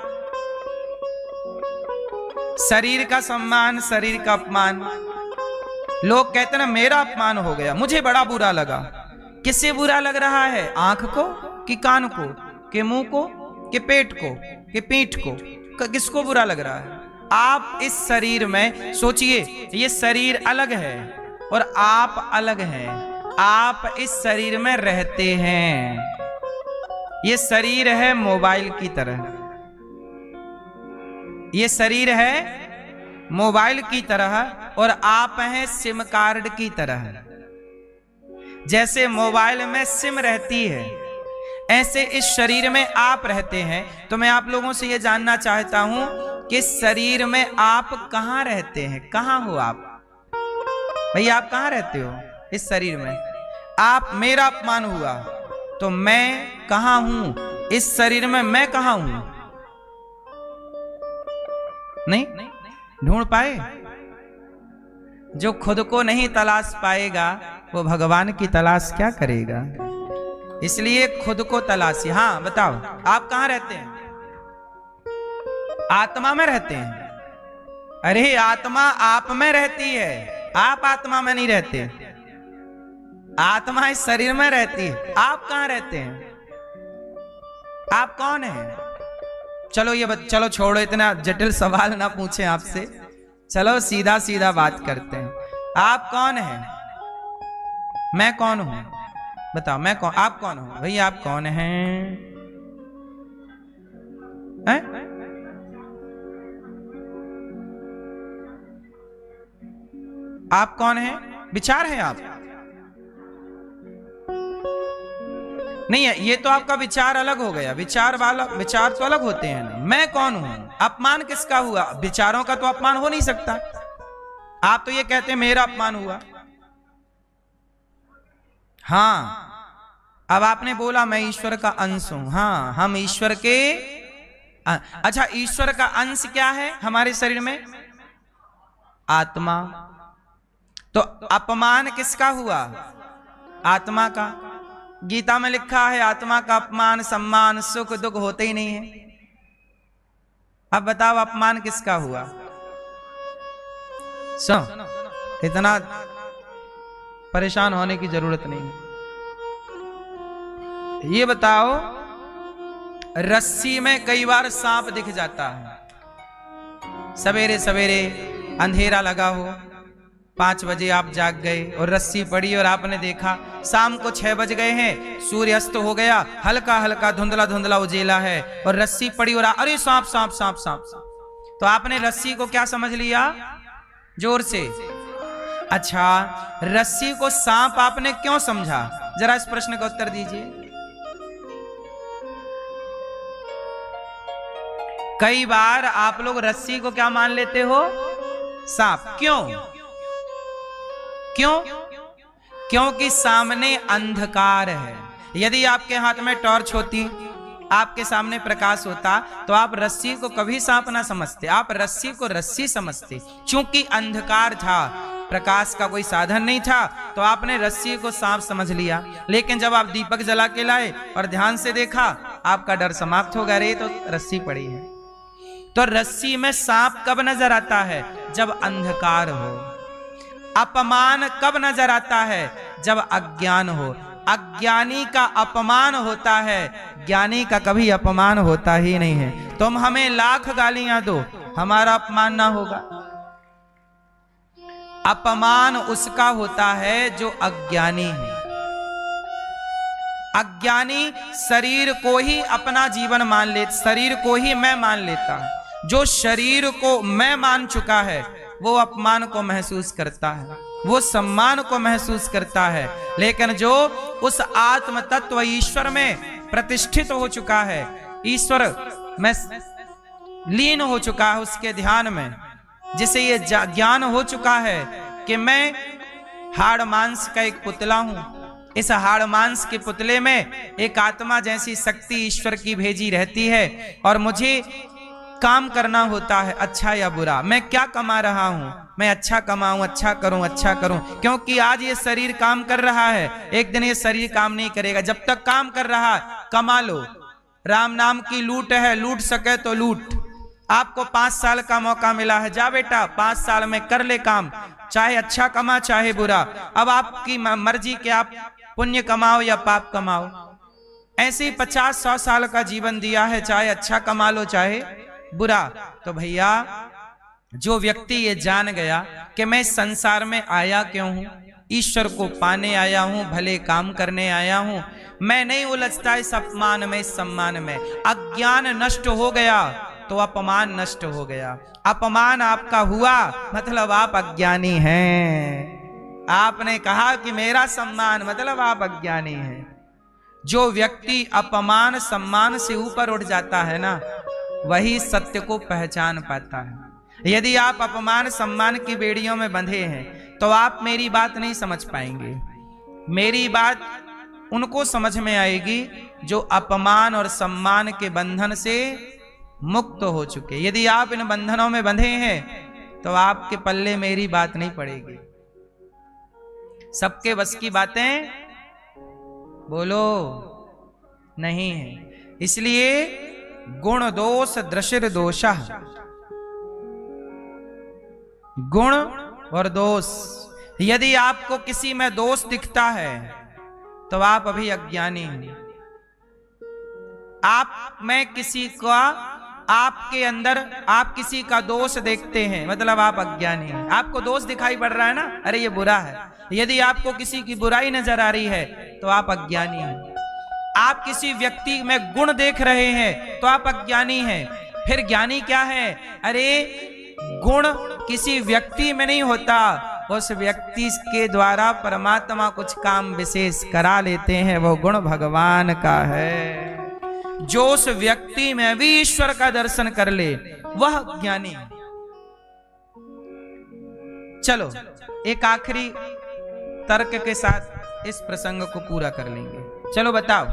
शरीर का सम्मान, शरीर का अपमान। लोग कहते ना मेरा अपमान हो गया, मुझे बड़ा बुरा लगा। किससे बुरा लग रहा है? आंख को कि कान को कि मुंह को कि पेट को कि पीठ को? किसको बुरा लग रहा है? आप इस शरीर में सोचिए, ये शरीर अलग है और आप अलग हैं। आप इस शरीर में रहते हैं। ये शरीर है मोबाइल की तरह, ये शरीर है मोबाइल की तरह और आप हैं सिम कार्ड की तरह। जैसे मोबाइल में सिम रहती है, ऐसे इस शरीर में आप रहते हैं। तो मैं आप लोगों से यह जानना चाहता हूं कि शरीर में आप कहां रहते हैं? कहां हो आप? भैया आप कहां रहते हो इस शरीर में? आप मेरा अपमान हुआ तो मैं कहां हूं इस शरीर में? मैं कहां हूं? नहीं ढूंढ पाए? जो खुद को नहीं तलाश पाएगा वो भगवान की तलाश क्या करेगा? इसलिए खुद को तलाशी। हाँ बताओ आप कहां रहते हैं? आत्मा में रहते हैं। अरे आत्मा आप में रहती है, आप आत्मा में नहीं रहते। आत्मा इस शरीर में रहती है। आप कहां रहते हैं? आप कौन हैं? चलो चलो छोड़ो, इतना जटिल सवाल ना पूछें आपसे। चलो सीधा सीधा बात करते हैं। आप कौन हैं? मैं कौन हूं? बताओ मैं कौन? आप कौन हो भैया? आप कौन हैं? आप कौन हैं? विचार है आप? नहीं है, ये तो आपका विचार अलग हो गया। विचार तो अलग होते हैं ना। मैं कौन हूं? अपमान किसका हुआ? विचारों का तो अपमान हो नहीं सकता। आप तो ये कहते हैं मेरा अपमान हुआ। हाँ अब आपने बोला मैं ईश्वर का अंश हूं। हाँ हम ईश्वर के अच्छा ईश्वर का अंश क्या है हमारे शरीर में? आत्मा। तो अपमान किसका हुआ? आत्मा का। गीता में लिखा है आत्मा का अपमान सम्मान सुख दुख होते ही नहीं है। अब बताओ अपमान किसका हुआ? सुनो, इतना परेशान होने की जरूरत नहीं है। ये बताओ रस्सी में कई बार सांप दिख जाता है। सवेरे सवेरे अंधेरा लगा हो, 5 बजे आप जाग गए और रस्सी पड़ी और आपने देखा शाम को 6 बज गए हैं, सूर्य अस्त हो गया, हल्का हल्का धुंधला धुंधला उजेला है और रस्सी पड़ी और अरे सांप सांप सांप सांप सांप। तो आपने रस्सी को क्या समझ लिया? जोर से। अच्छा रस्सी को सांप आपने क्यों समझा? जरा इस प्रश्न का उत्तर दीजिए। कई बार आप लोग रस्सी को क्या मान लेते हो? सांप। क्यों? क्यों? क्योंकि सामने अंधकार है। यदि आपके हाथ में टॉर्च होती, आपके सामने प्रकाश होता, तो आप रस्सी को कभी सांप ना समझते, आप रस्सी को रस्सी समझते। चूंकि अंधकार था, प्रकाश का कोई साधन नहीं था, तो आपने रस्सी को सांप समझ लिया। लेकिन जब आप दीपक जला के लाए और ध्यान से देखा, आपका डर समाप्त हो गया, रे तो रस्सी पड़ी है। तो रस्सी में सांप कब नजर आता है? जब अंधकार हो। अपमान कब नजर आता है? जब अज्ञान हो। अज्ञानी का अपमान होता है, ज्ञानी का कभी अपमान होता ही नहीं है। तुम हमें लाख गालियां दो, हमारा अपमान ना होगा। अपमान उसका होता है जो अज्ञानी है। अज्ञानी शरीर को ही अपना जीवन मान ले, शरीर को ही मैं मान लेता है। जो शरीर को मैं मान चुका है वो अपमान को महसूस करता है, वो सम्मान को महसूस करता है। लेकिन जो उस आत्म तत्व ईश्वर में प्रतिष्ठित हो चुका है, ईश्वर में लीन हो चुका है, उसके ध्यान में, जिसे ये ज्ञान हो चुका है कि मैं हाड़ मांस का एक पुतला हूं, इस हाड़ मांस के पुतले में एक आत्मा जैसी शक्ति ईश्वर की भेजी रहती है और मुझे काम करना होता है, अच्छा या बुरा। मैं क्या कमा रहा हूं? मैं अच्छा कमाऊं, अच्छा करूं, अच्छा करूं, क्योंकि आज ये शरीर काम कर रहा है, एक दिन ये शरीर काम नहीं करेगा। जब तक काम कर रहा है कमा लो। राम नाम की लूट है, लूट सके तो लूट। आपको 5 साल का मौका मिला है, जा बेटा 5 साल में कर ले काम, चाहे अच्छा कमा चाहे बुरा। अब आपकी मर्जी कि आप पुण्य कमाओ या पाप कमाओ। ऐसे ही 50-100 साल का जीवन दिया है, चाहे अच्छा कमा लो चाहे बुरा। तो भैया जो व्यक्ति ये जान गया कि मैं संसार में आया क्यों हूं, ईश्वर को पाने आया हूं, भले काम करने आया हूं, मैं नहीं उलझता इस अपमान में, इस सम्मान में। अज्ञान नष्ट हो गया तो अपमान नष्ट हो गया। अपमान आपका हुआ मतलब आप अज्ञानी हैं। आपने कहा कि मेरा सम्मान, मतलब आप अज्ञानी हैं। जो व्यक्ति अपमान सम्मान से ऊपर उठ जाता है ना, वही सत्य को पहचान पाता है। यदि आप अपमान सम्मान की बेड़ियों में बंधे हैं तो आप मेरी बात नहीं समझ पाएंगे। मेरी बात उनको समझ में आएगी जो अपमान और सम्मान के बंधन से मुक्त हो चुके। यदि आप इन बंधनों में बंधे हैं तो आपके पल्ले मेरी बात नहीं पड़ेगी। सबके बस की बातें बोलो नहीं है। इसलिए गुण दोष दृशिर दोषः, गुण और दोष। यदि आपको किसी में दोष दिखता है तो आप अभी अज्ञानी हैं। आप में किसी का, आपके अंदर आप किसी का दोष देखते हैं मतलब आप अज्ञानी हैं। आपको दोष दिखाई पड़ रहा है ना, अरे ये बुरा है। यदि आपको किसी की बुराई नजर आ रही है तो आप अज्ञानी हैं। आप किसी व्यक्ति में गुण देख रहे हैं तो आप अज्ञानी हैं। फिर ज्ञानी क्या है? अरे गुण किसी व्यक्ति में नहीं होता, उस व्यक्ति के द्वारा परमात्मा कुछ काम विशेष करा लेते हैं, वो गुण भगवान का है। जो उस व्यक्ति में भी ईश्वर का दर्शन कर ले वह ज्ञानी। चलो एक आखिरी तर्क के साथ इस प्रसंग को पूरा कर लेंगे। चलो बताओ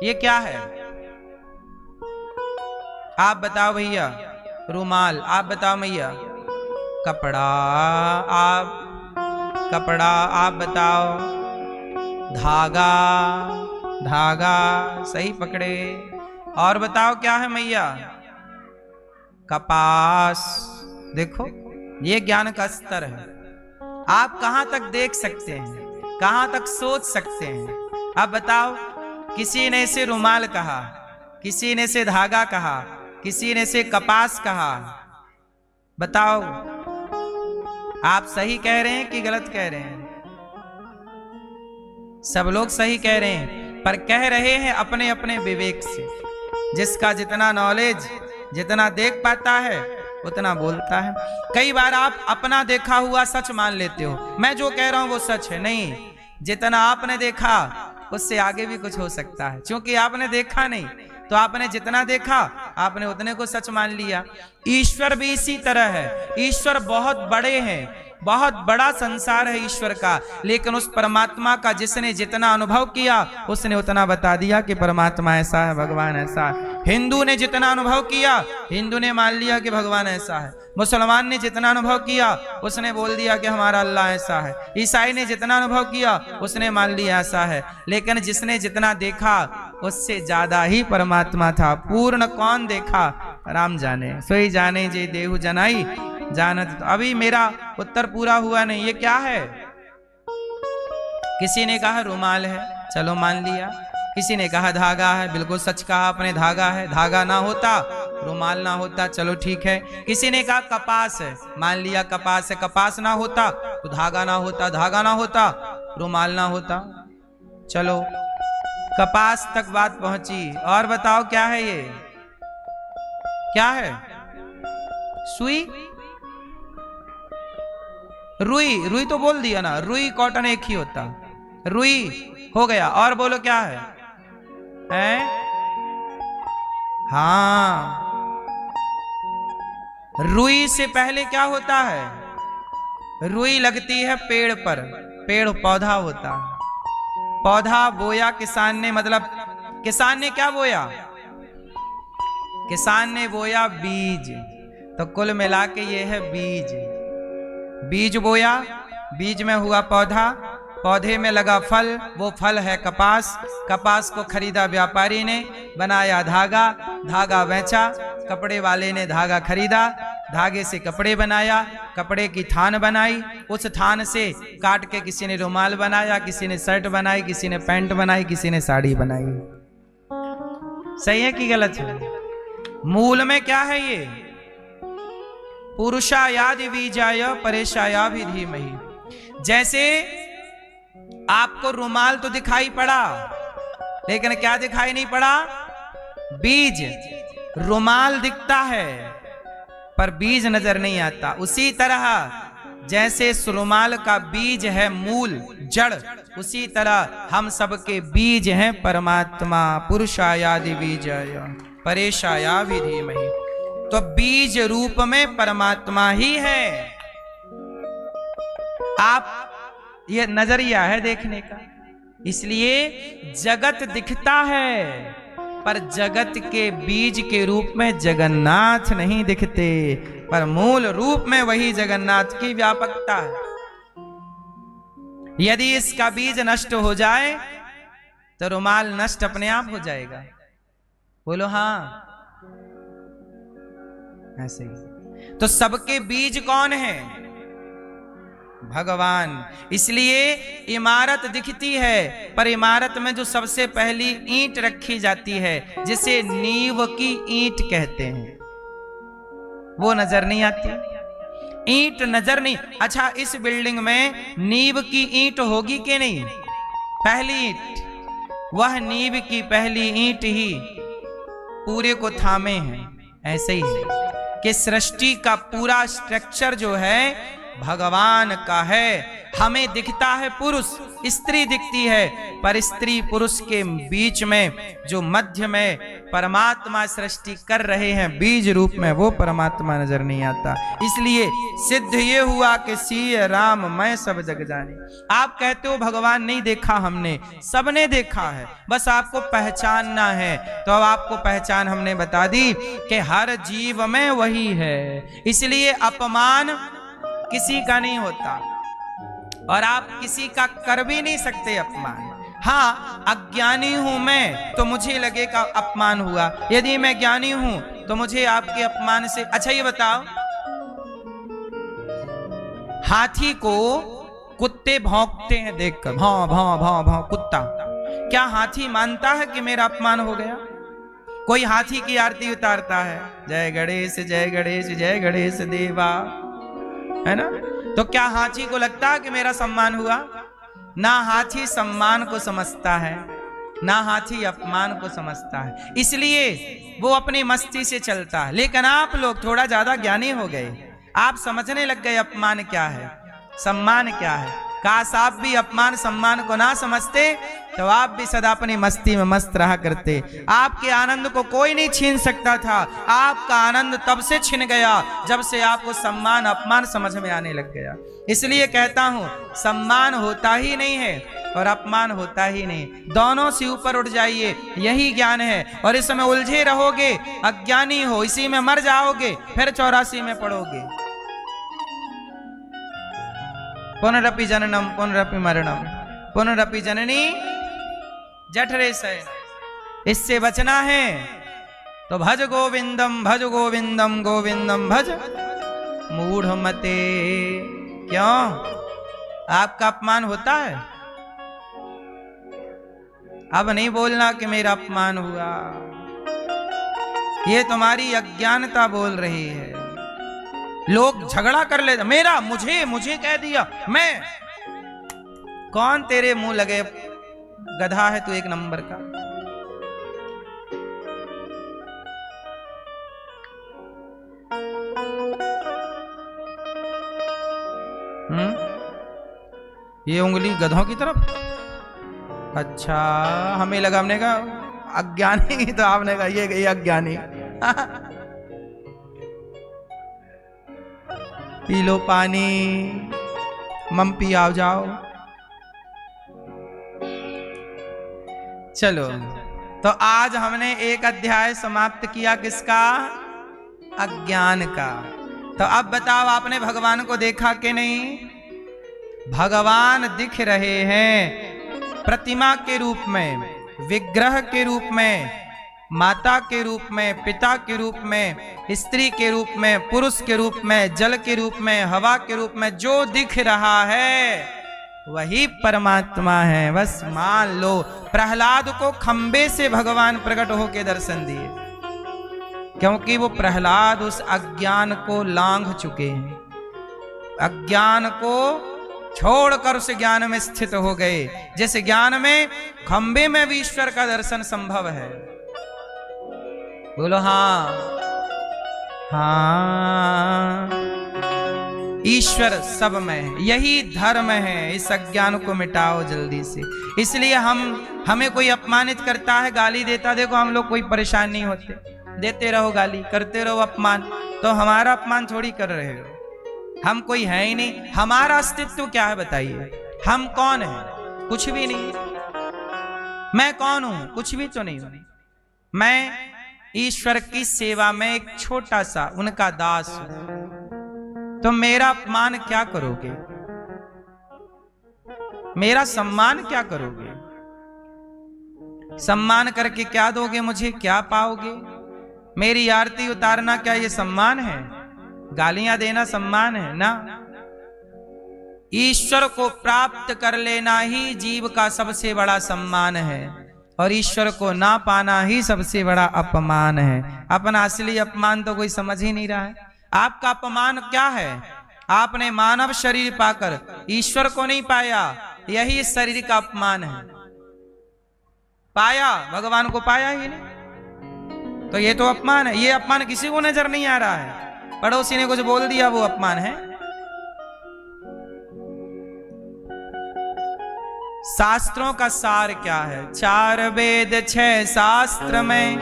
ये क्या है? आप बताओ भैया। रुमाल, आप बताओ भैया। कपड़ा, आप बताओ। धागा, धागा सही पकड़े। और बताओ क्या है मैया? कपास। देखो ये ज्ञान का स्तर है। आप कहां तक देख सकते हैं, कहां तक सोच सकते हैं। अब बताओ, किसी ने इसे रुमाल कहा, किसी ने इसे धागा कहा, किसी ने इसे कपास कहा। बताओ आप सही कह रहे हैं कि गलत कह रहे हैं? सब लोग सही कह रहे हैं, पर कह रहे हैं अपने अपने विवेक से। जिसका जितना नॉलेज, जितना देख पाता है उतना बोलता है। कई बार आप अपना देखा हुआ सच मान लेते हो, मैं जो कह रहा हूं वो सच है। नहीं, जितना आपने देखा उससे आगे भी कुछ हो सकता है, क्योंकि आपने देखा नहीं तो आपने जितना देखा आपने उतने को सच मान लिया। ईश्वर भी इसी तरह है। ईश्वर बहुत बड़े हैं, बहुत बड़ा संसार है ईश्वर का, लेकिन उस परमात्मा का जिसने जितना अनुभव किया उसने उतना बता दिया कि परमात्मा ऐसा है, भगवान ऐसा है। हिंदू ने जितना अनुभव किया हिंदू ने मान लिया कि भगवान ऐसा है। मुसलमान ने जितना अनुभव किया उसने बोल दिया कि हमारा अल्लाह ऐसा है। ईसाई ने जितना अनुभव किया उसने मान लिया ऐसा है। लेकिन जिसने जितना देखा उससे ज्यादा ही परमात्मा था। पूर्ण कौन देखा? राम जाने, सोई जाने जे देहु जनाई, जानत। तो अभी मेरा उत्तर पूरा हुआ नहीं, ये क्या है? किसी ने कहा रुमाल है, चलो मान लिया। किसी ने कहा धागा है, बिल्कुल सच कहा आपने, धागा है। धागा ना होता रुमाल ना होता, चलो ठीक है। किसी ने कहा कपास है, मान लिया कपास है। कपास ना होता तो धागा ना होता, धागा ना होता रुमाल ना होता। चलो कपास तक बात पहुंची, और बताओ क्या है ये? क्या है? सुई? रुई? रुई तो बोल दिया ना, रुई कॉटन एक ही होता, रुई हो गया। और बोलो क्या है? हैं? हाँ, रुई से पहले क्या होता है? रुई लगती है पेड़ पर, पेड़ पौधा होता है। पौधा बोया किसान ने, मतलब किसान ने क्या बोया? किसान ने बोया बीज। तो कुल मिला के ये है बीज। बीज बोया, बीज में हुआ पौधा, पौधे में लगा फल, वो फल है कपास। कपास को खरीदा व्यापारी ने, बनाया धागा, धागा बेचा। कपड़े वाले ने धागा खरीदा, धागे से कपड़े बनाया, कपड़े की थान बनाई, उस थान से काट के किसी ने रुमाल बनाया, किसी ने शर्ट बनाई, किसी ने पैंट बनाई, किसी ने साड़ी बनाई। सही है कि गलत है? मूल में क्या है ये? पुरुषायादि बीजाय परेशाया भी धीमहि। जैसे आपको रुमाल तो दिखाई पड़ा, लेकिन क्या दिखाई नहीं पड़ा? बीज। रुमाल दिखता है पर बीज नजर नहीं आता। उसी तरह जैसे इस रुमाल का बीज है मूल, जड़, उसी तरह हम सबके बीज हैं परमात्मा। पुरुषायादि बीजाय परेशाया भी धीमहि। तो बीज रूप में परमात्मा ही है। आप, ये नजरिया है देखने का, इसलिए जगत दिखता है पर जगत के बीज के रूप में जगन्नाथ नहीं दिखते, पर मूल रूप में वही जगन्नाथ की व्यापकता है। यदि इसका बीज नष्ट हो जाए तो रुमाल नष्ट अपने आप हो जाएगा। बोलो हाँ, ऐसे ही। तो सबके बीज कौन है? भगवान। इसलिए इमारत दिखती है पर इमारत में जो सबसे पहली ईंट रखी जाती है, जिसे नींव की ईंट कहते हैं, वो नजर नहीं आती। ईंट नजर नहीं। अच्छा, इस बिल्डिंग में नींव की ईंट होगी कि नहीं? पहली ईंट, वह नींव की पहली ईंट ही पूरे को थामे है। ऐसे ही है कि सृष्टि का पूरा स्ट्रक्चर जो है भगवान का है। हमें दिखता है पुरुष, स्त्री दिखती है, पर स्त्री पुरुष के बीच में जो मध्य में परमात्मा सृष्टि कर रहे हैं बीज रूप में, वो परमात्मा नजर नहीं आता। इसलिए सिद्ध ये हुआ कि सीय राम मैं सब जग जाने। आप कहते हो भगवान नहीं देखा, हमने, सबने देखा है, बस आपको पहचानना है। तो अब आपको पहचान हमने बता दी कि हर जीव में वही है। इसलिए अपमान किसी का नहीं होता और आप किसी का कर भी नहीं सकते अपमान। हाँ, अज्ञानी हूं मैं तो मुझे लगेगा अपमान हुआ, यदि मैं ज्ञानी हूं तो मुझे आपके अपमान से। अच्छा ये बताओ, हाथी को कुत्ते भौंकते हैं देखकर, भां भां भां भां कुत्ता, क्या हाथी मानता है कि मेरा अपमान हो गया? कोई हाथी की आरती उतारता है, जय गणेश जय गणेश जय गणेश देवा, है ना? तो क्या हाथी को लगता है कि मेरा सम्मान हुआ? ना हाथी सम्मान को समझता है, ना हाथी अपमान को समझता है। इसलिए वो अपनी मस्ती से चलता है। लेकिन आप लोग थोड़ा ज्यादा ज्ञानी हो गए, आप समझने लग गए अपमान क्या है, सम्मान क्या है। काश आप भी अपमान सम्मान को ना समझते तो आप भी सदा अपनी मस्ती में मस्त रहा करते। आपके आनंद को कोई नहीं छीन सकता था। आपका आनंद तब से छिन गया जब से आपको सम्मान अपमान समझ में आने लग गया। इसलिए कहता हूं, सम्मान होता ही नहीं है और अपमान होता ही नहीं, दोनों से ऊपर उठ जाइए, यही ज्ञान है। और इसमें उलझे रहोगे, अज्ञानी हो, इसी में मर जाओगे, फिर 84 में पड़ोगे। पुनरपि जननम पुनरपि मरणम पुनरपि जननी जठरे शयनम। इससे बचना है तो भज गोविंदम गोविंदम भज। मूढ़मते। क्यों आपका अपमान होता है? अब नहीं बोलना कि मेरा अपमान हुआ, ये तुम्हारी अज्ञानता बोल रही है। लोग झगड़ा कर लेते, मेरा मुझे मुझे कह दिया, मैं कौन तेरे मुंह लगे, गधा है तू एक नंबर का। ये उंगली गधों की तरफ। अच्छा, हमें लगा, हमने कहा अज्ञानी, तो आपने कहा ये अज्ञानी। पी लो पानी, मम्पी आओ जाओ। चलो, तो आज हमने एक अध्याय समाप्त किया, किसका? अज्ञान का। तो अब बताओ, आपने भगवान को देखा कि नहीं? भगवान दिख रहे हैं प्रतिमा के रूप में, विग्रह के रूप में, माता के रूप में, पिता के रूप में, स्त्री के रूप में, पुरुष के रूप में, जल के रूप में, हवा के रूप में। जो दिख रहा है वही परमात्मा है। बस मान लो, प्रहलाद को खंबे से भगवान प्रकट होकर दर्शन दिए, क्योंकि वो प्रहलाद उस अज्ञान को लांघ चुके हैं। अज्ञान को छोड़कर उस ज्ञान में स्थित हो गए। जैसे ज्ञान में खंबे में भी ईश्वर का दर्शन संभव है। बोलो हाँ। हाँ, ईश्वर सब में है, यही धर्म है। इस अज्ञान को मिटाओ जल्दी से। इसलिए हमें कोई अपमानित करता है, गाली देता, देखो हम लोग कोई परेशान नहीं होते, देते रहो गाली, करते रहो अपमान, तो हमारा अपमान थोड़ी कर रहे हो। हम कोई है ही नहीं। हमारा अस्तित्व क्या है बताइए? हम कौन है? कुछ भी नहीं। मैं कौन हूं? कुछ भी तो नहीं हूं। मैं ईश्वर की सेवा में एक छोटा सा उनका दास हूं। तो मेरा अपमान क्या करोगे? मेरा सम्मान क्या करोगे? सम्मान करके क्या दोगे मुझे? क्या पाओगे? मेरी आरती उतारना क्या ये सम्मान है? गालियां देना सम्मान है ना? ईश्वर को प्राप्त कर लेना ही जीव का सबसे बड़ा सम्मान है, और ईश्वर को ना पाना ही सबसे बड़ा अपमान है। अपना असली अपमान तो कोई समझ ही नहीं रहा है। आपका अपमान क्या है? आपने मानव शरीर पाकर ईश्वर को नहीं पाया, यही इस शरीर का अपमान है। पाया, भगवान को पाया ही नहीं, तो ये तो अपमान है। ये अपमान किसी को नजर नहीं आ रहा है। पड़ोसी ने कुछ बोल दिया, वो अपमान है। शास्त्रों का सार क्या है? 4 वेद 6 शास्त्र में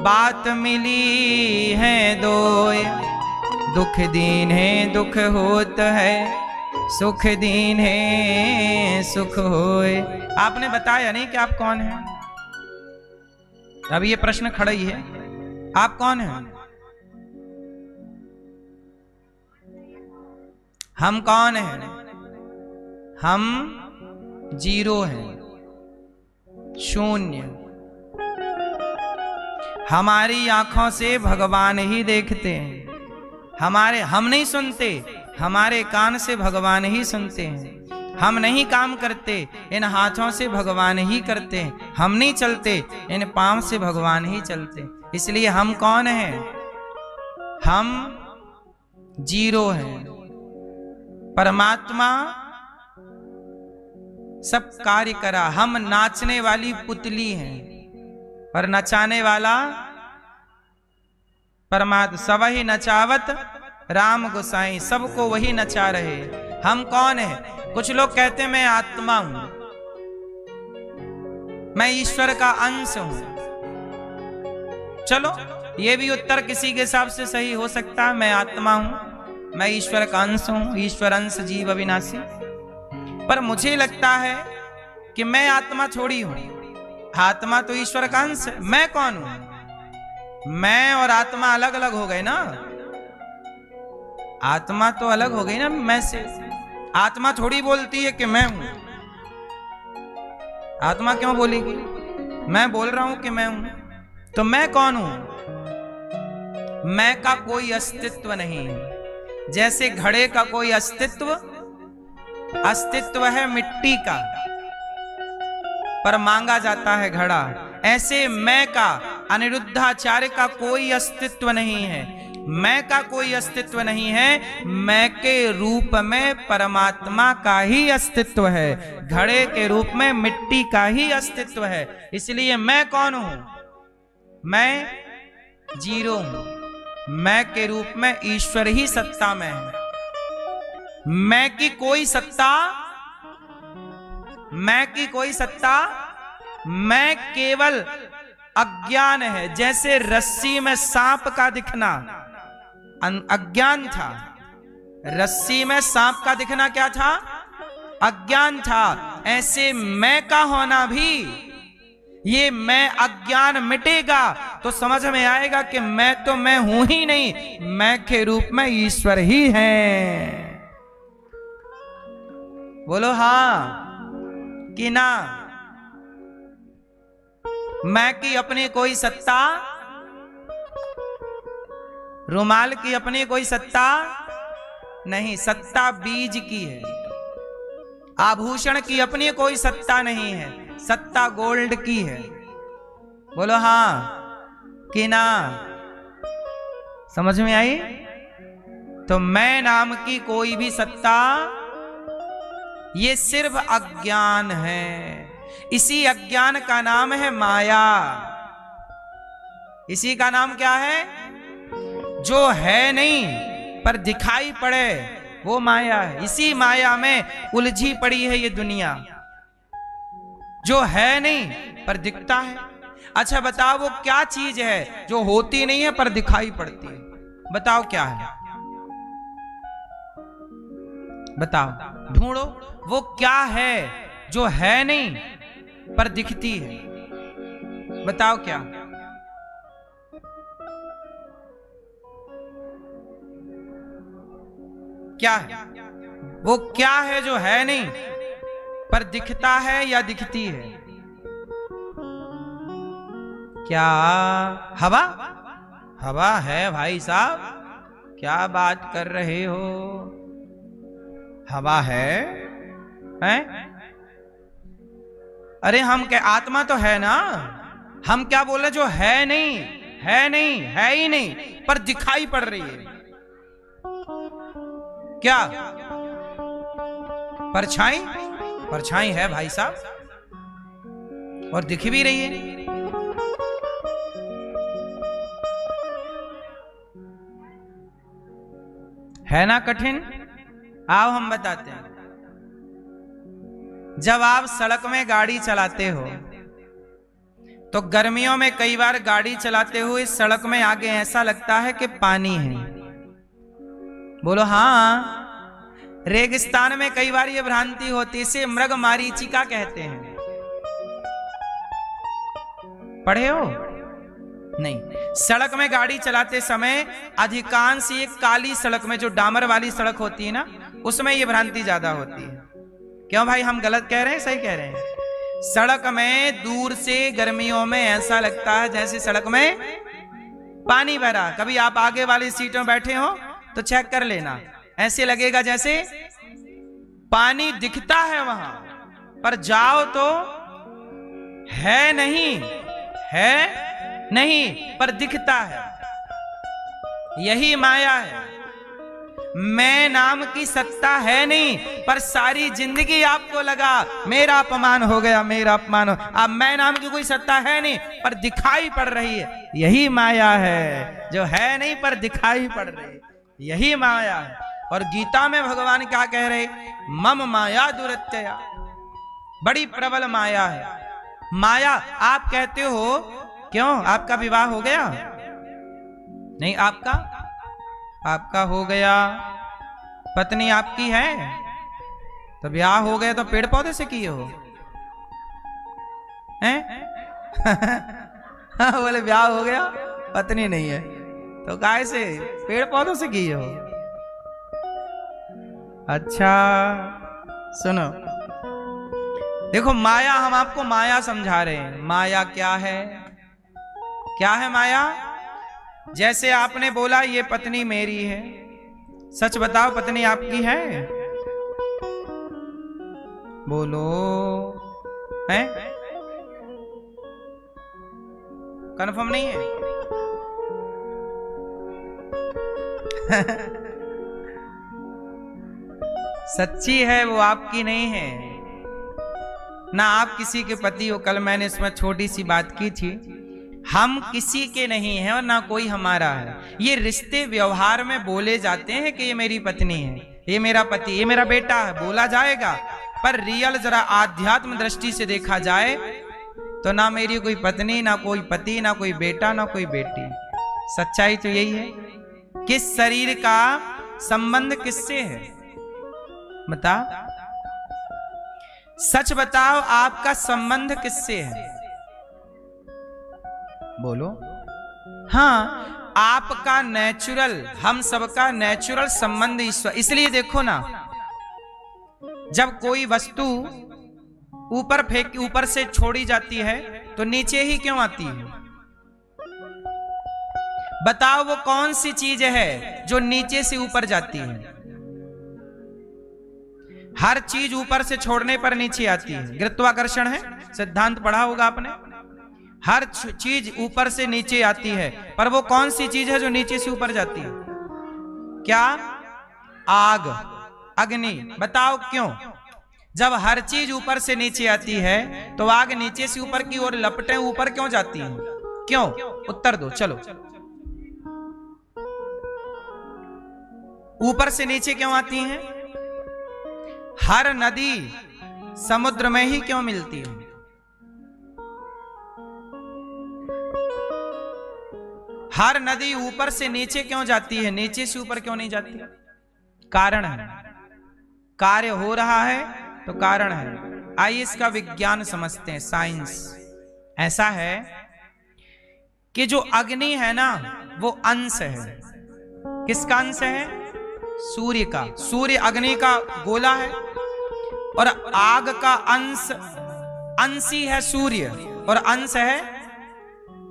बात मिली है 2। दुख दीन है दुख होत है, सुख दीन है सुख होए। आपने बताया नहीं कि आप कौन हैं। अब ये प्रश्न खड़ा ही है, आप कौन हैं? हम कौन हैं? हम जीरो हैं, शून्य। हमारी आंखों से भगवान ही देखते हैं। हम नहीं सुनते, हमारे कान से भगवान ही सुनते हैं। हम नहीं काम करते, इन हाथों से भगवान ही करते हैं। हम नहीं चलते, इन पांव से भगवान ही चलते। इसलिए हम कौन हैं? हम जीरो हैं। परमात्मा सब कार्य करा। हम नाचने वाली पुतली हैं, पर नचाने वाला परमात्मा। सब ही नचावत राम गोसाई, सबको वही नचा रहे। हम कौन हैं? कुछ लोग कहते हैं मैं आत्मा हूं, मैं ईश्वर का अंश हूं। चलो, ये भी उत्तर किसी के हिसाब से सही हो सकता है। मैं आत्मा हूं, मैं ईश्वर का अंश हूं, ईश्वर अंश जीव अविनाशी। पर मुझे लगता है कि मैं आत्मा थोड़ी हूं। आत्मा तो ईश्वर का अंश है। मैं कौन हूं? मैं और आत्मा अलग अलग हो गए ना। आत्मा तो अलग हो गई ना मैं से। आत्मा थोड़ी बोलती है कि मैं हूं। आत्मा क्यों बोलेगी? मैं बोल रहा हूं कि मैं हूं। तो मैं कौन हूं? मैं का कोई अस्तित्व नहीं है। जैसे घड़े का कोई अस्तित्व है मिट्टी का, पर मांगा जाता है घड़ा, ऐसे मैं का, अनिरुद्धाचार्य का कोई अस्तित्व नहीं है। मैं का कोई अस्तित्व नहीं है, मैं के रूप में परमात्मा का ही अस्तित्व है, घड़े के रूप में मिट्टी का ही अस्तित्व है। इसलिए मैं कौन हूं? मैं जीरो हूं। मैं के रूप में ईश्वर ही सत्ता में है। मैं की कोई सत्ता, मैं की कोई सत्ता, मैं केवल अज्ञान है। जैसे रस्सी में सांप का दिखना अज्ञान था, रस्सी में सांप का दिखना क्या था? अज्ञान था। ऐसे मैं का होना भी, ये मैं अज्ञान मिटेगा तो समझ में आएगा कि मैं तो मैं हूं ही नहीं, मैं के रूप में ईश्वर ही है। बोलो हां कि ना? मैं की अपनी कोई सत्ता, रुमाल की अपनी कोई सत्ता नहीं, सत्ता बीज की है। आभूषण की अपनी कोई सत्ता नहीं है, सत्ता गोल्ड की है। बोलो हां कि ना? समझ में आई? तो मैं नाम की कोई भी सत्ता, ये सिर्फ अज्ञान है। इसी अज्ञान का नाम है माया। इसी का नाम क्या है? जो है नहीं पर दिखाई पड़े वो माया है। इसी माया में उलझी पड़ी है ये दुनिया, जो है नहीं पर दिखता है। अच्छा बताओ वो क्या चीज है जो होती नहीं है पर दिखाई पड़ती है? बताओ क्या है? बताओ, ढूंढो वो क्या है जो है नहीं पर दिखती है। बताओ क्या? क्या है वो? क्या है जो है नहीं पर दिखता है या दिखती है? क्या? हवा? हवा है भाई साहब, क्या बात कर रहे हो? हवा है? हैं? अरे हम क्या, आत्मा तो है ना। हम क्या बोल रहे? जो है नहीं, है नहीं, है ही नहीं पर दिखाई पड़ रही है। क्या? परछाई? परछाई है भाई साहब और दिख भी रही है। है ना कठिन? आओ हम बताते हैं। जब आप सड़क में गाड़ी चलाते हो तो गर्मियों में कई बार गाड़ी चलाते हुए सड़क में आगे ऐसा लगता है कि पानी है। बोलो हाँ। रेगिस्तान में कई बार ये भ्रांति होती, इसे मृग मारीचिका कहते हैं। पढ़े हो? नहीं। सड़क में गाड़ी चलाते समय अधिकांश ये काली सड़क में, जो डामर वाली सड़क होती है ना, उसमें ये भ्रांति ज्यादा होती है। क्यों भाई, हम गलत कह रहे हैं सही कह रहे हैं? सड़क में दूर से गर्मियों में ऐसा लगता है जैसे सड़क में पानी भरा। कभी आप आगे वाली सीट में बैठे हो तो चेक कर लेना, ऐसे लगेगा जैसे पानी दिखता है वहां, पर जाओ तो है नहीं, है नहीं पर दिखता है। यही माया है। मैं नाम की सत्ता है नहीं, पर सारी जिंदगी आपको लगा मेरा अपमान हो गया, मेरा अपमान हो। अब मैं नाम की कोई सत्ता है नहीं पर दिखाई पड़ रही है। यही माया है, जो है नहीं पर दिखाई पड़ रही है, यही माया है। और गीता में भगवान क्या कह रहे? मम माया दुरत्यया, बड़ी प्रबल माया है। माया आप कहते हो, क्यों आपका विवाह हो गया? नहीं, आपका हो गया, पत्नी आपकी है, तो ब्याह हो गया तो पेड़ पौधे से किए हो हैं? बोले ब्याह हो गया पत्नी नहीं है तो काय से? पेड़ पौधों से किए हो। अच्छा सुनो, देखो माया, हम आपको माया समझा रहे हैं। माया क्या है? क्या है माया? जैसे आपने बोला ये पत्नी मेरी है, सच बताओ, पत्नी आपकी है? बोलो, है? कंफर्म नहीं है? सच्ची है वो, आपकी नहीं है ना। आप किसी के पति हो। कल मैंने इसमें छोटी सी बात की थी, हम किसी के नहीं हैं और ना कोई हमारा है। ये रिश्ते व्यवहार में बोले जाते हैं कि ये मेरी पत्नी है, ये मेरा पति, ये मेरा बेटा है, बोला जाएगा। पर रियल जरा आध्यात्म दृष्टि से देखा जाए तो ना मेरी कोई पत्नी, ना कोई पति, ना कोई बेटा, ना कोई बेटी। सच्चाई तो यही है। किस शरीर का संबंध किससे है? बता, सच बताओ, आपका संबंध किससे है? बोलो। हाँ, आपका नेचुरल, हम सबका नेचुरल संबंध ईश्वर। इसलिए देखो ना, जब कोई वस्तु ऊपर से छोड़ी जाती है तो नीचे ही क्यों आती है? बताओ, वो कौन सी चीज है जो नीचे से ऊपर जाती है? हर चीज ऊपर से छोड़ने पर नीचे आती है। गुरुत्वाकर्षण है, सिद्धांत पढ़ा होगा आपने। हर चीज ऊपर से नीचे आती है, पर वो कौन सी चीज है जो नीचे से ऊपर जाती है? क्या? आग, अग्नि। बताओ क्यों? जब हर चीज ऊपर से नीचे आती है तो आग नीचे से ऊपर की ओर लपटें ऊपर क्यों जाती हैं? क्यों? उत्तर दो। चलो, ऊपर से नीचे क्यों आती हैं? हर नदी समुद्र में ही क्यों मिलती है? हर नदी ऊपर से नीचे क्यों जाती है, नीचे से ऊपर क्यों नहीं जाती? कारण है। कार्य हो रहा है तो कारण है। आइए इसका विज्ञान समझते हैं, साइंस। ऐसा है कि जो अग्नि है ना, वो अंश है। किसका अंश है? सूर्य का। सूर्य अग्नि का गोला है और आग का अंशी है सूर्य और अंश है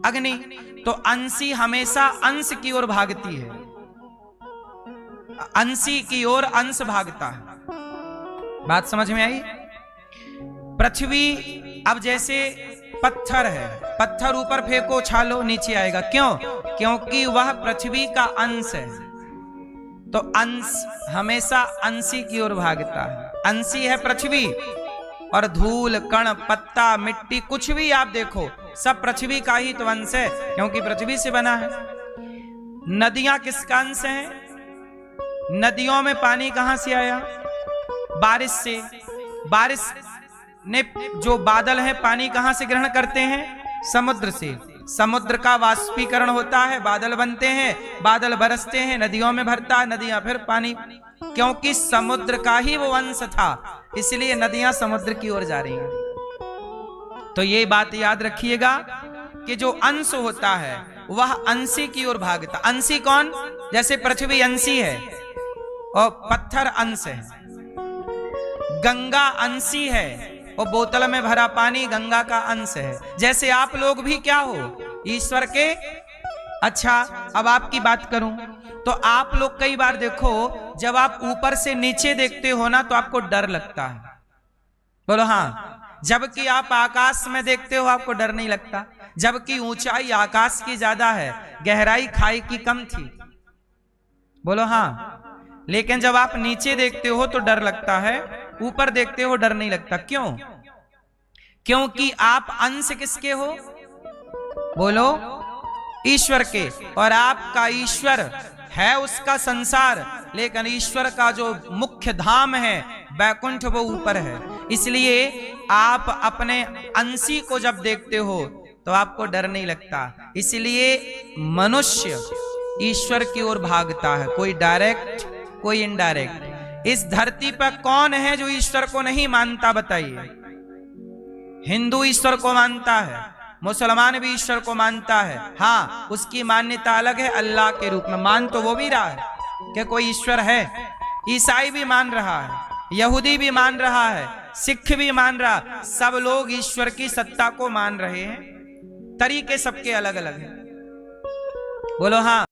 अग्नि। तो अंशी हमेशा अंश की ओर भागती है, अंशी की ओर अंश भागता है। बात समझ में आई? पृथ्वी अब जैसे पत्थर है, पत्थर ऊपर फेंको, छालो, नीचे आएगा। क्यों? क्योंकि वह पृथ्वी का अंश है। तो अंश हमेशा अंशी की ओर भागता है। अंशी है पृथ्वी, और धूल, कण, पत्ता, मिट्टी, कुछ भी आप देखो, सब पृथ्वी का ही तो अंश है, क्योंकि पृथ्वी से बना है। नदियां किसका अंश हैं? नदियों में पानी कहां से आया? बारिश से। बारिश ने जो बादल है पानी कहां से ग्रहण करते हैं? समुद्र से। समुद्र का वाष्पीकरण होता है, बादल बनते हैं, बादल बरसते हैं, नदियों में भरता है, नदियां फिर पानी। क्योंकि समुद्र का ही वो अंश था, इसलिए नदियां समुद्र की ओर जा रही हैं। तो ये बात याद रखिएगा कि जो अंश होता है वह अंशी की ओर भागता। अंशी कौन? जैसे पृथ्वी अंशी है और पत्थर अंश है, गंगा अंशी है और बोतल में भरा पानी गंगा का अंश है। जैसे आप लोग भी क्या हो? ईश्वर के। अच्छा, अब आपकी बात करूं तो आप लोग कई बार देखो, जब आप ऊपर से नीचे देखते हो ना तो आपको डर लगता है। बोलो हाँ। जबकि आप आकाश में देखते हो आपको डर नहीं लगता, जबकि ऊंचाई आकाश की ज्यादा है, गहराई खाई की कम थी। बोलो हाँ। लेकिन जब आप नीचे देखते हो तो डर लगता है, ऊपर देखते हो डर नहीं लगता। क्यों? क्योंकि आप अंश किसके हो? बोलो, ईश्वर के। और आपका ईश्वर है उसका संसार, लेकिन ईश्वर का जो मुख्य धाम है वैकुंठ, वो ऊपर है। इसलिए आप अपने अंशी को जब देखते हो तो आपको डर नहीं लगता। इसलिए मनुष्य ईश्वर की ओर भागता है, कोई डायरेक्ट कोई इनडायरेक्ट। इस धरती पर कौन है जो ईश्वर को नहीं मानता? बताइए। हिंदू ईश्वर को मानता है, मुसलमान भी ईश्वर को मानता है। हाँ, उसकी मान्यता अलग है, अल्लाह के रूप में। मान तो वो भी रहा है कि कोई ईश्वर है। ईसाई भी मान रहा है, यहूदी भी मान रहा है, सिख भी मान रहा। सब लोग ईश्वर की सत्ता को मान रहे हैं, तरीके सबके अलग अलग हैं। बोलो हाँ।